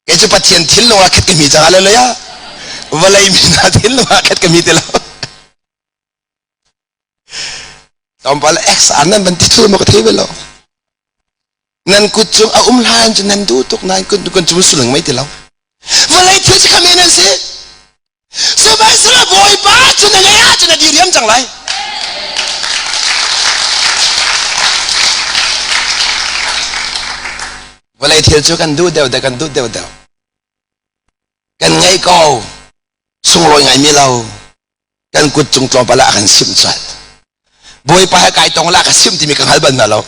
Speaker 4: แค่จะปะเทียนทิ้งลงแค่กันมีจังอะไรเลยอะวันเลยมีนาทิ้งลงแค่กันมีเดียวตอนไปแล้ว X อันนั้นมันที่ทุ่มมักที่ไปแล้ว นั่นกุศลเอาลานจนนั่นดูตกนายกุศลสุดหลังไม่ติดแล้ววันไหนเที่ยวจะขมิ้นนั่นสิสบายสระบอยป้าจนนั่นไงจนนั่นดีเรียมจังไรวันไหนเที่ยวจะกันดูเดียวกันดูเดียวกันไงก็ส่งรอยไงมีเรากันกุศลจอมปลากันซิมจัดบอยป้าให้ไก่ตรงละกันซิมที่มีกังหันบันมาแล้ว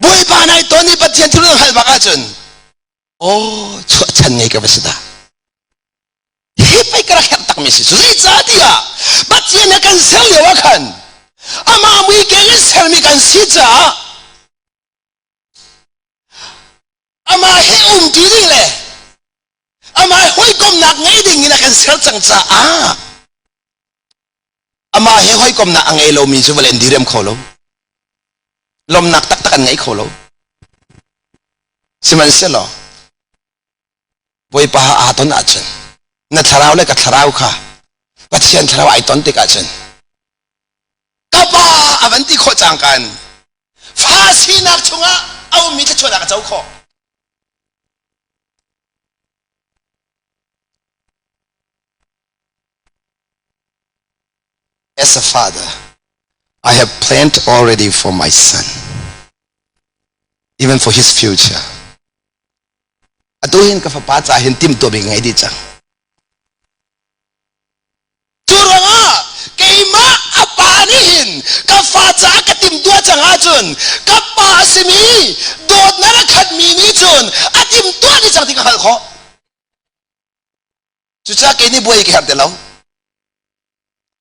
Speaker 4: บอยป้าในตัวนี้ปัจจัยที่เรื่องหันบักอาจนโอ้ชั่วฉันไงกับภาษาเฮ้ยไปกระแทกตักมิสิสุดที่จ้าดีอ่ะปัจจัยนักการเซลล์ว่ากันอามามุยเก่งเซลล์มีการสิจ้าอามาเฮจีดิ่งเลยอามาห้อยกลมหนักไงดิ่งนักการเซลล์จังจ้าอามาเฮห้อยกลมหนักไงเรามีชั่วเวลาดีเรียมเขาเราลมหนักตักกันไงเขาเราสิมันเสียหรอบอยป้าอาตอนอาจารย์นัทราวเลยกับทราวค่ะปัจจัยทราวไอตอนติกอาจารย์กับป้าอวันที่โคจังกันฟ้าสีนักชงอ่ะเอามีจะชวนนักเจ้าข้อ As a father I have planned already for my son even for his future atuhin ka pa sa hintim to bing ngay di chang turanga kay ma apanihin ka fa sa katim tua chang ajun ka pa simi dot na rakhat mi ni chun atim tua ni chang ti ka hal kho chucha kay ni boy ki har delaw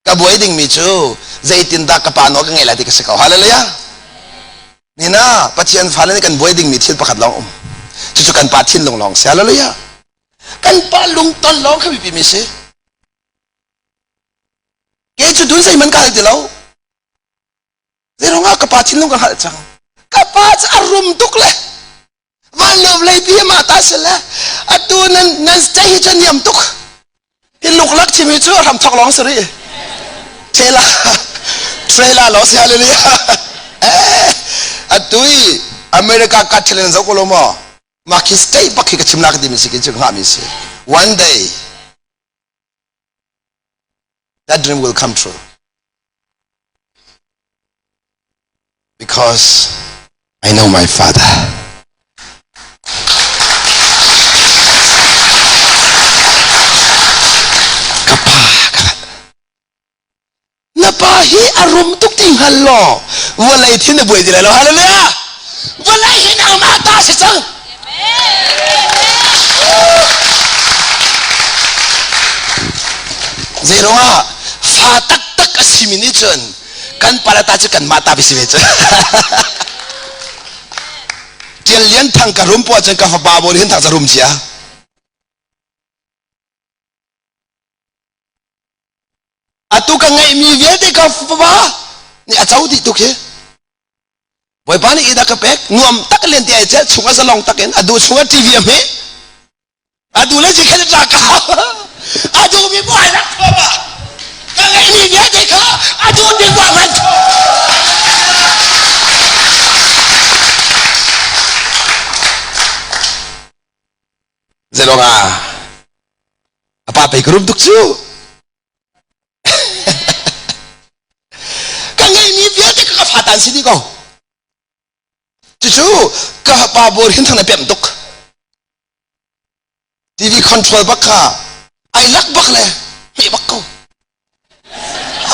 Speaker 4: ka boy ding mi chu zaitinda ka paano ka ngaila ti ka sikaw hallelujah nina pathian phalan kan boy ding mi thil pakhat long chuchu kan pa thin long long se hallelujah kan pa lung ton long ka bi mi se ke chu dun sai man ka ti lo zero nga ka pa thin long ka hal chang ka pa cha arum duk le man lov lai pi ma ta se la atu nan chai chan yam tuk in luk lak chi mi chu ram thok long sari trailer lo se hallelujah atui America ka challenge zo ko lo mo makis stay bakhi ka chimna ka dimi sikin chung ha mi se one day that dream will come true because I know my father napahi arum tuk ting hallo walai thin boi dile lo hallelujah walai hin ang mata si chang zero nga fa tak tak asimini chon kan palata chi kan mata bisiwe chon tial lian thang ka rum po chon ka fa ba bo hin thang sa rum chia atu ka ngai mi viete ka fa ni achau di tu ke boy pani ida ka pek nuam tak len ti ai che chunga sa long taken adu chunga tv me adu le ji khe ta ka adu mi bo ai lak ba ka ngai mi viete ka adu di wa man zero nga apa pe group duk chu tan sini ko chu ka pa bor hin thang na pem tuk TV control bakha ai lak bak le mi bak ko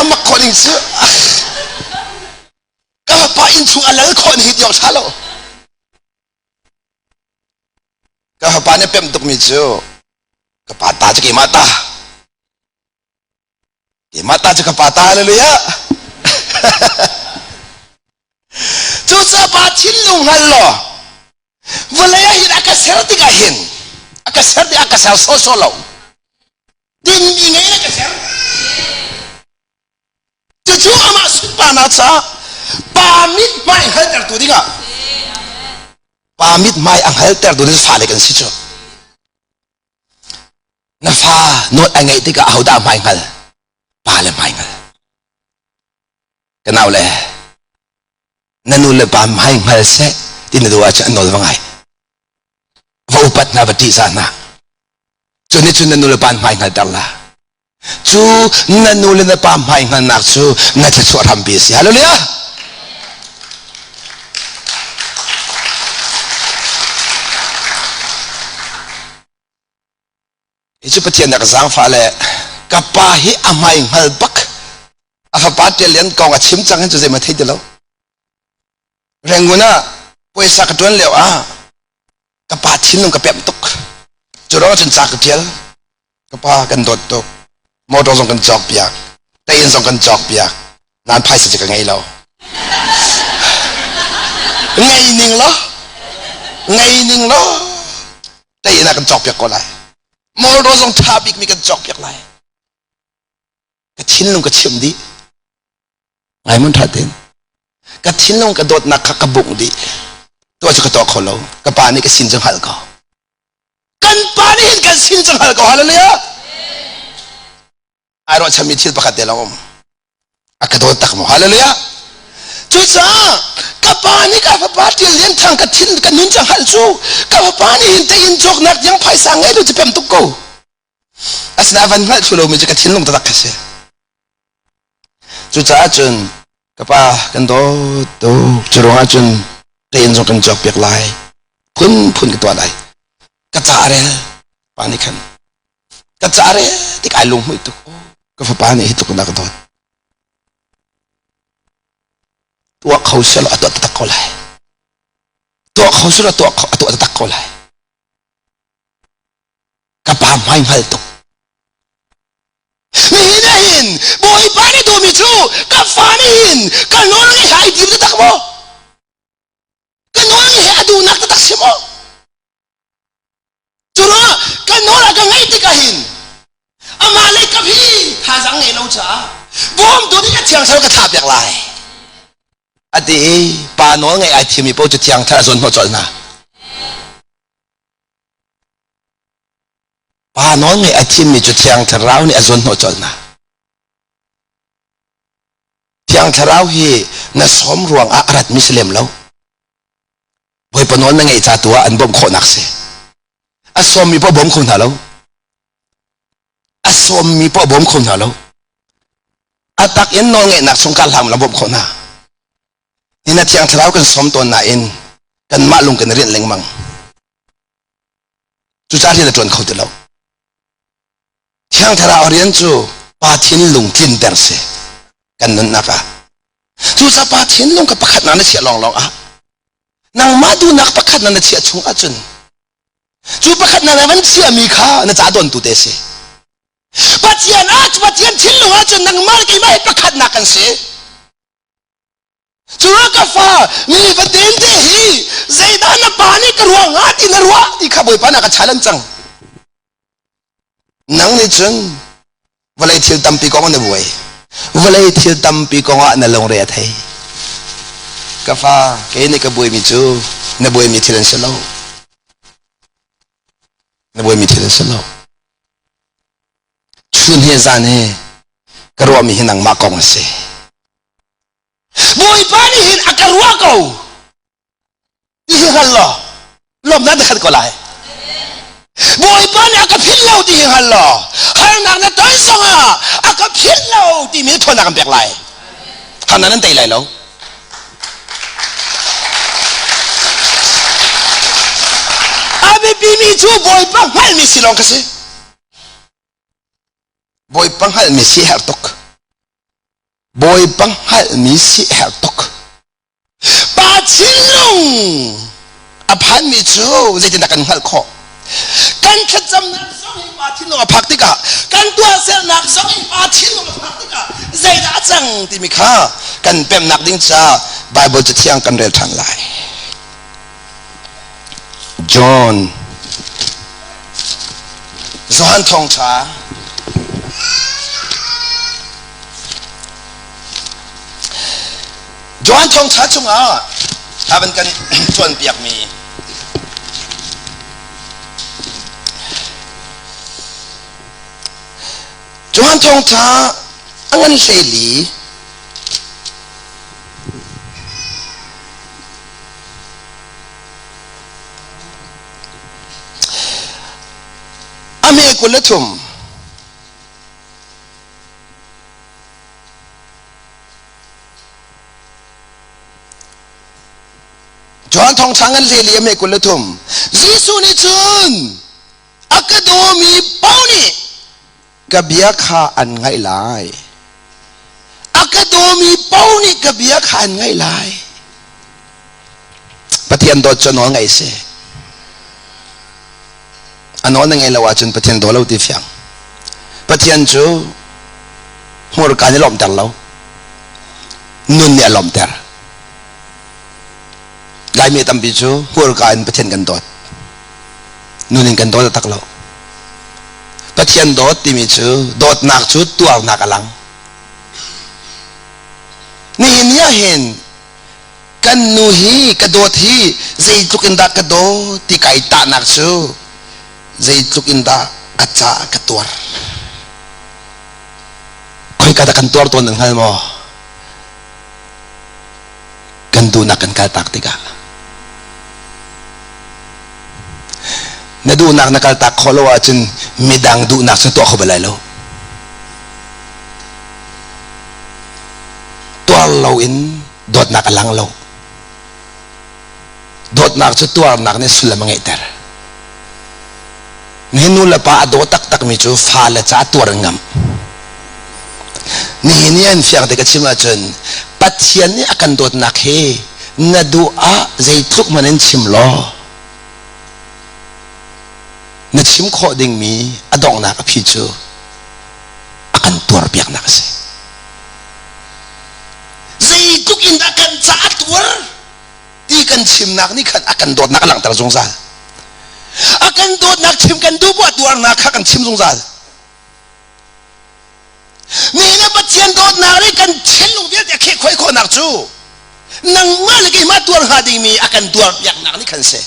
Speaker 4: amak ko ning su ka pa in chu alal ko ni hit yo chalo ka pa ne pem tuk mi chu ka pa ta ki mata chu ka pa ta hallelujah Chusa pa chinlung hallo walaya hin akaserti ka hin akaserti akasal sosolo din ingay na kaser chuchu ama supa na cha pamit mai halter tu dinga pamit mai ang halter tu din fale kan si chu na ฟ้าโน้ตไงที่ก็เอาดาไม่เงาปาเลยไม่เงากันเอาเลยนั่นนู่นเลยปาไม่เงาเสะที่นั่นดูอาจจะโน้ตว่าไงว่าอุปัตนาบัติสานะจนนี่จุนนั่นนู่นเลยปาไม่เงาดัลละจูนั่นนู่นเลยปาไม่เงานักจูนั่นจะสวดทำบีสิฮัลโหลเลยอีจุปเทียนนักสังฟ้าเลยกับป้าฮิอาไม่เงาบักอาฟป้าเทียนเลี้ยงกองชิมจังให้จุดเซมาที่เดียวเร่งกุน่ะป่วยสักตัวเดียวกับป้าทิ้งลงกับเปียมตุกจุดร้อนจนสักเทียนกับป้ากันโดดตุกมอเตอร์ส่งกันจอกเปียกเตียนส่งกันจอกเปียกนานไพ่สิจะกันไงเราไงนิ่งเหรอไงนิ่งเหรอเตียนกันจอกเปียกก็ไรมอเตอร์ส่งทาบิกมีกันจอกเปียกไรก็ทิ้งลงกับชิมดีไงมันทัดเด่นก็ทิ้งลงกับโดดนักกระบุงดีตัวจะกระตอกคนเรากับป้านี่ก็สินจังหัลก็กันป้านี่เห็นกันสินจังหัลก็ฮัลโหลเลยไอ้รถฉันมีที่ประคัดเดลองอากาศโดนตักมั้งฮัลโหลเลยจุดจ้ากับป้านี่กับป้าที่เลี้ยงทางกับทิ้งกันนุ่นจังหัลจูกับป้านี่เห็นแต่ยินจอกนักยังไพ่สังไงดูจะเป็นตุกกูอาศัยวันนั้นชุโลมีจะกับทิ้งลงตักกันเสียจุดจ้าจนกับป้ากันโดจุดร้อนจนเตียนส่งกันจอกเปียกลายพุ่นกันตัวอะไรกระจาเร่ป้านี่ขันกระจาเร่ที่ไอ้ลุงไม่ตุกก็ฟ้าป้านี่ฮิตุกันนักโดนตัวเขาเสียแล้วตัวตะโกนเลยตัวเขาเสียแล้วตัวตะโกนเลยกับป้าไม่หัลตุกมีนะหินบอยป้านี่ตัวมิจูกับฟ้านี่หินกันโน้นนี่หายดีมันตะโกนกันโน้นนี่หายดูนักตะชิมอจุระกันโน้นอะไรกันไงที่กันหินอามาเลยกับพี่ทาสังเงเราจ้าบอมตัวนี้ก็เทียงเท่ากับทาเปียกลายอดีป้าโน้นไงไอทีมีโปรจะเทียงท่าส่วนหัวจอดนะป้าโน้นไงไอทีมีจุดเทียงท่าเราเนี่ยส่วนหัวจอดนะเทียงท่าเราฮีน่ะสมรวงอารัดมิสเลมแล้วบอยป้าโน้นไงจ่าตัวอันบ่มโคนักเสียอาสมมีพ่อบ่มคนหาแล้วอาสมมีพ่อบ่มคนหาแล้วอาตักเอ็นนองเงนักสงการทำระบบคนหานี่นะเทียงทะเลาะกันสมตัวนาเอ็นกันมาลงกันเรียนเล็งมังจุจ้าที่จะจวนเขาเดียวเทียงทะเลาะเรียนจูปาทินลุงทินเดอร์เซกันนั่นนะคะจุจ้าปาทินลุงกับประคัดนั้นเสียลองนางมาดูนักประคัดนั้นเสียชงอาจุนจูประคัดนั้นมันเสียมีค่าน่าจะโดนตุเตเซปัจเจียนทินลุงอาจุนนางมากี่ไม่ประคัดนักกันเสียจุระกับฟ้ามีประเด็นที่ฮีใจด้านป้านี่กระรวงอาที่นรัวที่ขับไปป้านักชาลันจังนังนี่จนวันเลยที่ตั้มปีกองอันบวยวันเลยที่ตั้มปีกองอันลงเรียไทยกับฟ้าแกนี่กับบวยมีจูนบวยมีที่เล่นสโลนบวยมีที่เล่นสโลชุนเฮซานี่กระรวงมีหินังมากองเสบอยป้านี่เห็นอาการว่าเขาที่เห็นฮัลโหลลมนั้นเด็กก็ไล่บอยป้านี่อาการพิ้นเหล่าที่เห็นฮัลโหลให้นักนั้นตัวส่งอาการพิ้นเหล่าที่มีทนนักเบียกไล่ขนาดนั้นตีไล่แล้วอาเบบีมีจูบอยป้าให้มีสิลองกันสิบอยป้าให้มีสิฮาร์ตกบอยปังฮัลมีสิเฮลตกปาชิลุงอภันมีจูจะจะนักกันฮัลข้อกันขจำนักสองปาชิลุงอภักติกากันตัวเซลนักสองปาชิลุงอภักติกาใจด่าจังที่มีค่ากันเป็นนักดิ้งจ้าไบเบิลจะเที่ยงกันเร็วทันไลจอห์นทองช้าจวนทองช้าจงถ้าเป็นกันชวนเปียกมี จวนทองท้าอังันเสลีอเมกุลทุมจวนทองช้างอันเสลีอเมกุลทุมยิสุนิจุนอากาโดมีเป้านี่กบเบียขาอันไงลายอากาโดมีเป้านี่กบเบียขาอันไงลายปะเทียนโดดจนหัวไงเสอันนั้นไงละว่าจนปะเทียนโดดเราตีเฟียงปะเทียนจูหัวการนี่ล้อมแต่เรานุ่นเนี่ยล้อมแต่ไล่เมียตั้มบิจูหัวการปะเทียนกันโดดนุ่นกันโดดตักเราปะเทียนโดดที่มีจูโดดหนักจูตัวหนักกำลังนี่เนี่ยเห็นกันนูฮีกระโดดฮีใจจุกินดากระโดดที่ไก่ตาหนักจูใจจุกินดาอาจารย์กระตัวคอยกระตักกันตัวหนึ่งให้หมอกันดูนักกันกระตักติกะนาดูนักนักตักขอเราจนมีดังดูนักจนตัวเขาไปเลยแล้วตัวเราอินโดดนักหลังเราโดดนักจนตัวนักเนี่ยสุดละมังเอเตอร์นี่นู่นละป้าโดดตักมีจูฟ้าละจ้าตัวรงามนี่เนี่ยเฟียงแต่ก็ชิมาจนปัจเจียนนี่อาการโดดนักเฮนาดูใจทุกมันนั่นชิมล้อนัดชิมข้อดิ่งมีอดองนักพิจูอาการตัวเปียกนักเสียใจทุกอินอาการจ้าตัวที่กันชิมนักนี่กันอาการโดดนักหลังตระจงซาอาการโดดนักชิมกันดูบัวตัวนักข้ากันชิมจงซานี่นะปัจเจียนโดดนักนี่กันเช่นลงเวียนแต่แค่ค่อยๆนักจูนังมาเลยกี่มาตัวหาดิ่งมีอาการตัวเปียกนักนี่กันเสีย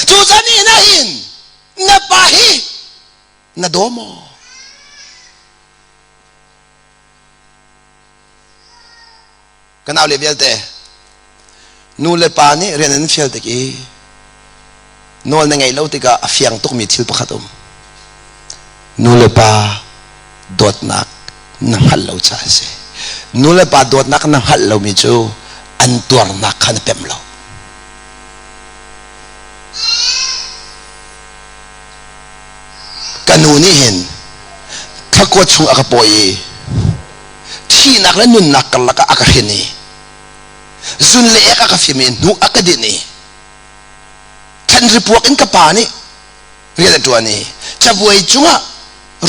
Speaker 4: จูจานี่นะหินนะปาฮีนะโดโมกันเอาเลยเบียร์เตนูเลปานี่เรียนนั้นเฟียลตะกี้นวลในไงเราติกะเฟียงตุกมีทิลปะขัดนูเลปาโดดนักนังหัลเราจ้าเสนูเลปาโดดนักนังหัลเรามีจูอันตัวนักขันเต็มเรากันนูนี่เห็นถ้ากดชุงอากาปอยที่นักและนุนนักกันละก็อากาเห็นนี่ซุนเละอากาฟิมินนูอากาดินี่ทันริพวกอินกับปานี่เรียกตัวนี้จะบวยจุงะ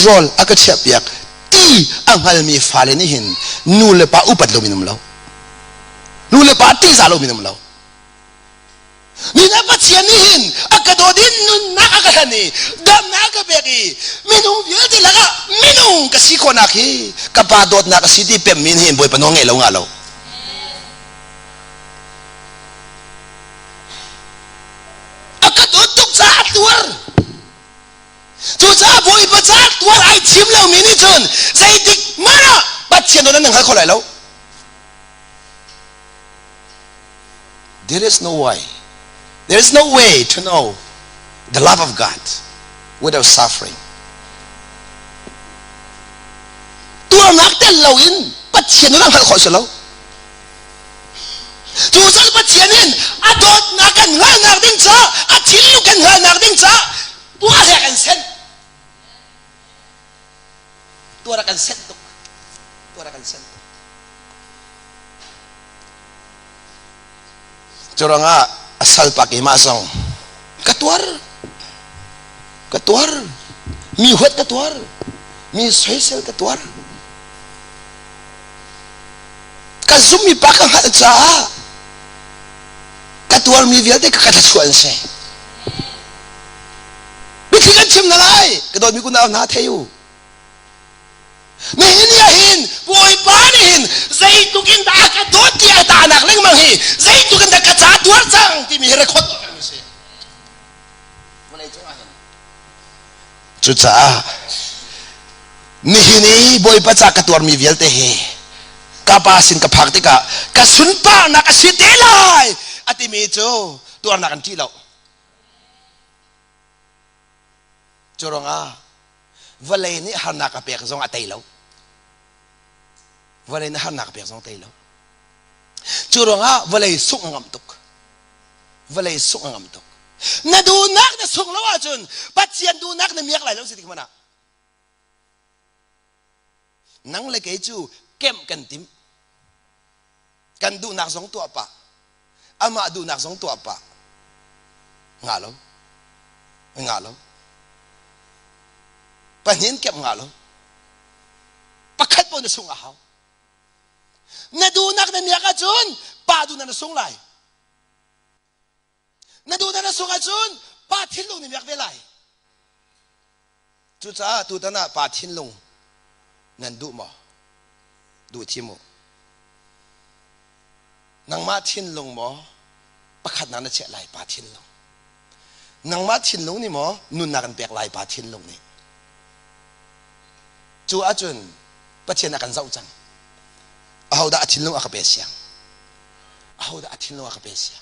Speaker 4: รอลอากาเชียบยักตีอังฮัลมีฟาเลนี่เห็นนูเลปาอุปัดโลมินุมเรานูเลปาตีซาโลมินุมเรานี่นะปัจเจียนี่เห็นอากาโดดินนุนนักอากาฮันนี่ดำนักกับเบกีมินุเยอะที่ละก็มินุกสิโคนักฮีกับปาโดดนักสิที่เป็นมินเห็นบวยปนองเงลงาเราตัวจูจ้าบอยประจักตัวไอชิมเรามินิจนใจดิกมาละปัจเจียนตัวนั้นหนึ่งให้เขาไหลแล้ว There is no way There is no way to know the love of God without suffering ตัวนักแต่เราอินปัจเจียนตัวนั้นให้เขาเสียแล้วจูจ้าปัจเจียนินอดดนักกันหานักดิ้งจ้าอชิลลูกันหานักดิ้งจ้าตัวแหกกันเส้นตัวรักกันเส้นตุกตัวรักกันเส้นจุดnga asal pakai masong ketuar mi huat ketuar mi sesel ketuar kazum mi pakang hat sa ketuar mi viate kakata suan se bikigan chim nalai kedot mi kuna na theyuนี่เนี่ยหินป่วยป้านี่หินใจตุกินตากระโดดที่ตาหนักเล่งมังฮีใจตุกินตากระจาตัวจังที่มีเรื่องคนตัวกันไม่ใช่มันอะไรจังหินจุดจ้า นี่บอยปัจจากตัวมีเวลเตะกาปาสินกับพักติกะกะสุนปานักสิเตลัยอติมีจูตัวนักกันที่เราจูรองอ่ะวันเลยนี่หันนักกับเปียกซองอัตเตลวันเลยนี่หันนักกับเปียกซองเตลจูรองอ่ะวันเลยสุกงามตุกวันเลยสุกงามตุกนาดูนักนาสุกแล้วว่าจุนปัจเจียนดูนักนามีอะไรแล้วสิที่มันอ่ะนังเลยก็จูเก็มกันติมกันดูนักสองตัวปะอามาดูนักสองตัวปะงาลงาลปัญญาเก็บงาลปักขัดปนจะส่งอาหารนาดูนักนามีอะไรจุนป้าดูนักส่งไรนาดูนักส่งอะไรจุนป้าทิ้งลงนามีอะไรไรจุดจ้าดูตานะป้าทิ้งลงนั่นดูมั้ดูที่มั้นางมาทิ้งลงมั้ประคัดนั้นเชื่อไรป้าทิ้งลงนางมาทิ้งลงนี่มั้นุ่นนักกันเปียกไรป้าทิ้งลงนี่จูอาจุนประเทศนักกันเจ้าจังเอาได้ทิ้งลงอาคเปเซียงเอาได้ทิ้งลงอาคเปเซียง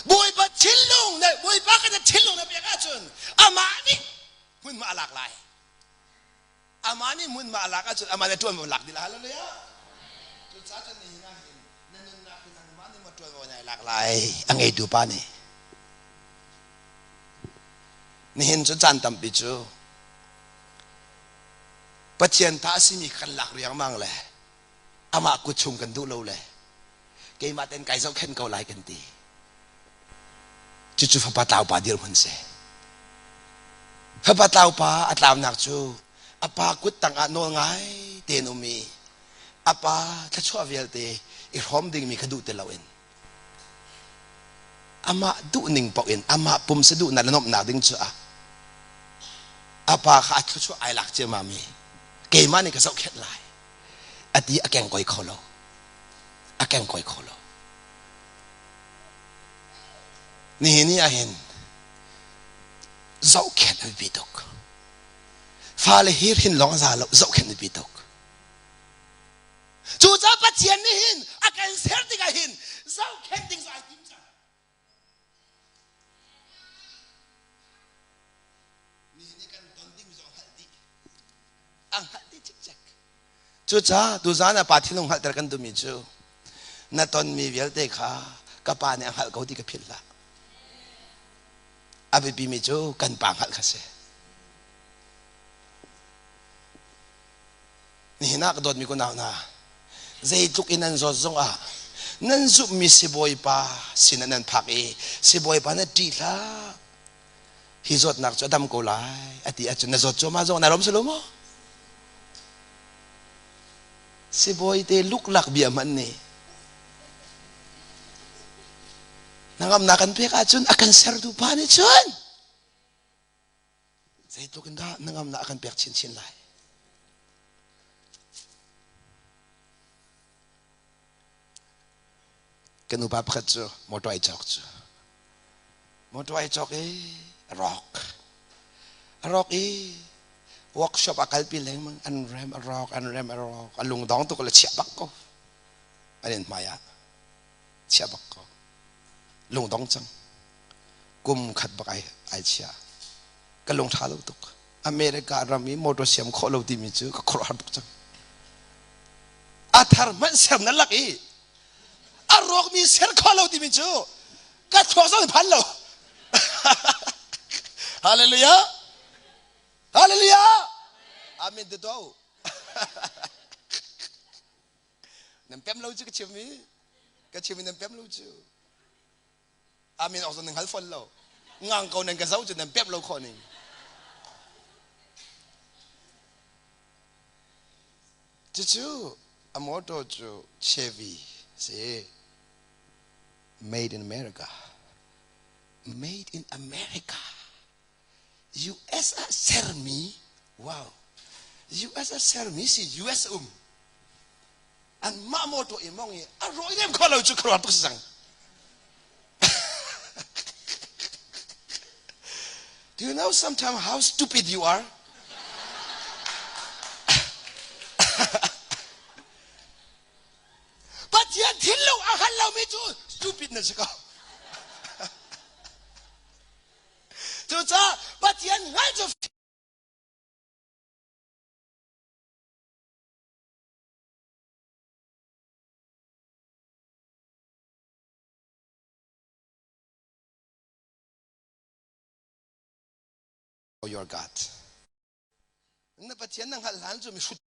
Speaker 4: บุยปัดทิ้งลงเนี่ยบุยปัดก็จะทิ้งลงเนี่ยเปียกอาจุนอามานี่มันมาหลากหลายอามานี่มันมาหลากอาจุนอามาเนี่ยตัวมันหลากดีละแล้วเลยอ่ะจุดสาจุนนี่นะเห็นนั่นนักคืออามานี่มาตัวมันหลากหลายอังไงดูป้านี่นี่เห็นจุดจันทร์ปิจูปัจเจียนท้าสิมีขันหลักเรียงมั่งเลยอามากุชุมกันดูเราเลยเกี่ยมาเต้นไก่เจ้าเข็นเกาไหลกันตีจู่ๆฟ้าปะตาวป่าเดียวมันเสฟ้าปะตาวป่าอัตลามนักจูอาปากุดตังอันโนไงเตนุมีอาปาถ้าชั่วเวลเตอีหอมดิ่งมีขดูเตลาเอ็นอามาดูหนึ่งเปาเอ็นอามาปุ่มสะดุนันนบหนาดิ่งจ้าอาปาข้าชั่วไอหลักเจมามีเกมานี่ก็เจ้าเข็ดลายอดีอาแกงก่อยขอโลอาแกงก่อยขอโลนี่อาเห็นเจ้าเข็ดวิตกฟ้าเลยหินลองซาแล้วเจ้าเข็ดวิตกจู่จ้าปัจเจียนนี่หินอาการเสียติกาหินเจ้าเข็ดดิ้งสายจิ้มจ้านี่กันตอนดิ้งสองหัดดิอังหัดดิจิกจักจู่จ้าดูจ้าน่ะปาที่ลงหัดแต่กันดูมีจู่น่ะตอนมีเวลเตะขากับปาเนี่ยหัดเขาที่กับพิลละอาเบบีมีจู่กันปังหัดเขาเสนี่นักโดนมีคนเอาหน้าใจทุกอินันจอดจงอ่ะนั่นจุมีสิบอยป้าสินันพักสิบอยป้านั่นดีละฮิจอดนักจอดดำกูไลอดีอาจจะนั่นจอดจอมาจงนารมสโลโมสิบอยเตลุกหลักเบียมันนี่นักอำนาจกันเพียกอาจุนอาการเสร์ดูป้านี่จุนใจทุกอินดานักอำนาจกันเพียกชินไลกันอุปปัจจุมอตัวไอจอกจูมอตัวไอจอกร็อกเวิร์กช็อปอาการพิเลงมั้งอันแรมร็อกอันลุงดองตุกเลยเชียบักก็อันนี้มายาเชียบักก็ลุงดองจังกุมขัดบักไอเชียก็ลงท้าลุตุกอเมริการามีมอตัวเสียมขอลุติมิจูก็ครอดจังอาธารมันเสียมนั่นลักอารมณ์มีเส้นข้อเราที่มีจูกัดขวางสันพันเราฮาเลลูยาอามินตัวโตน้ำเต็มเราจูกระชิมีน้ำเต็มเราจูอามินออกจากหนึ่งหัลฟันเรางานเขาหนึ่งกระเซ้าจูน้ำเต็มเราคนหนึ่งจูอามอโตจูเชวีเซ่ Made in America. Made in America. US Sermi. Wow. US Sermi si US And mamoto imong aroy dem kolo chu krot sang. Do you know sometimes how stupid you are? ปิดนะสิก็ตัวจ้าปัจจัยง่ายจะ your God 那ปัจจัยนั่งหันหลังจะมีชุด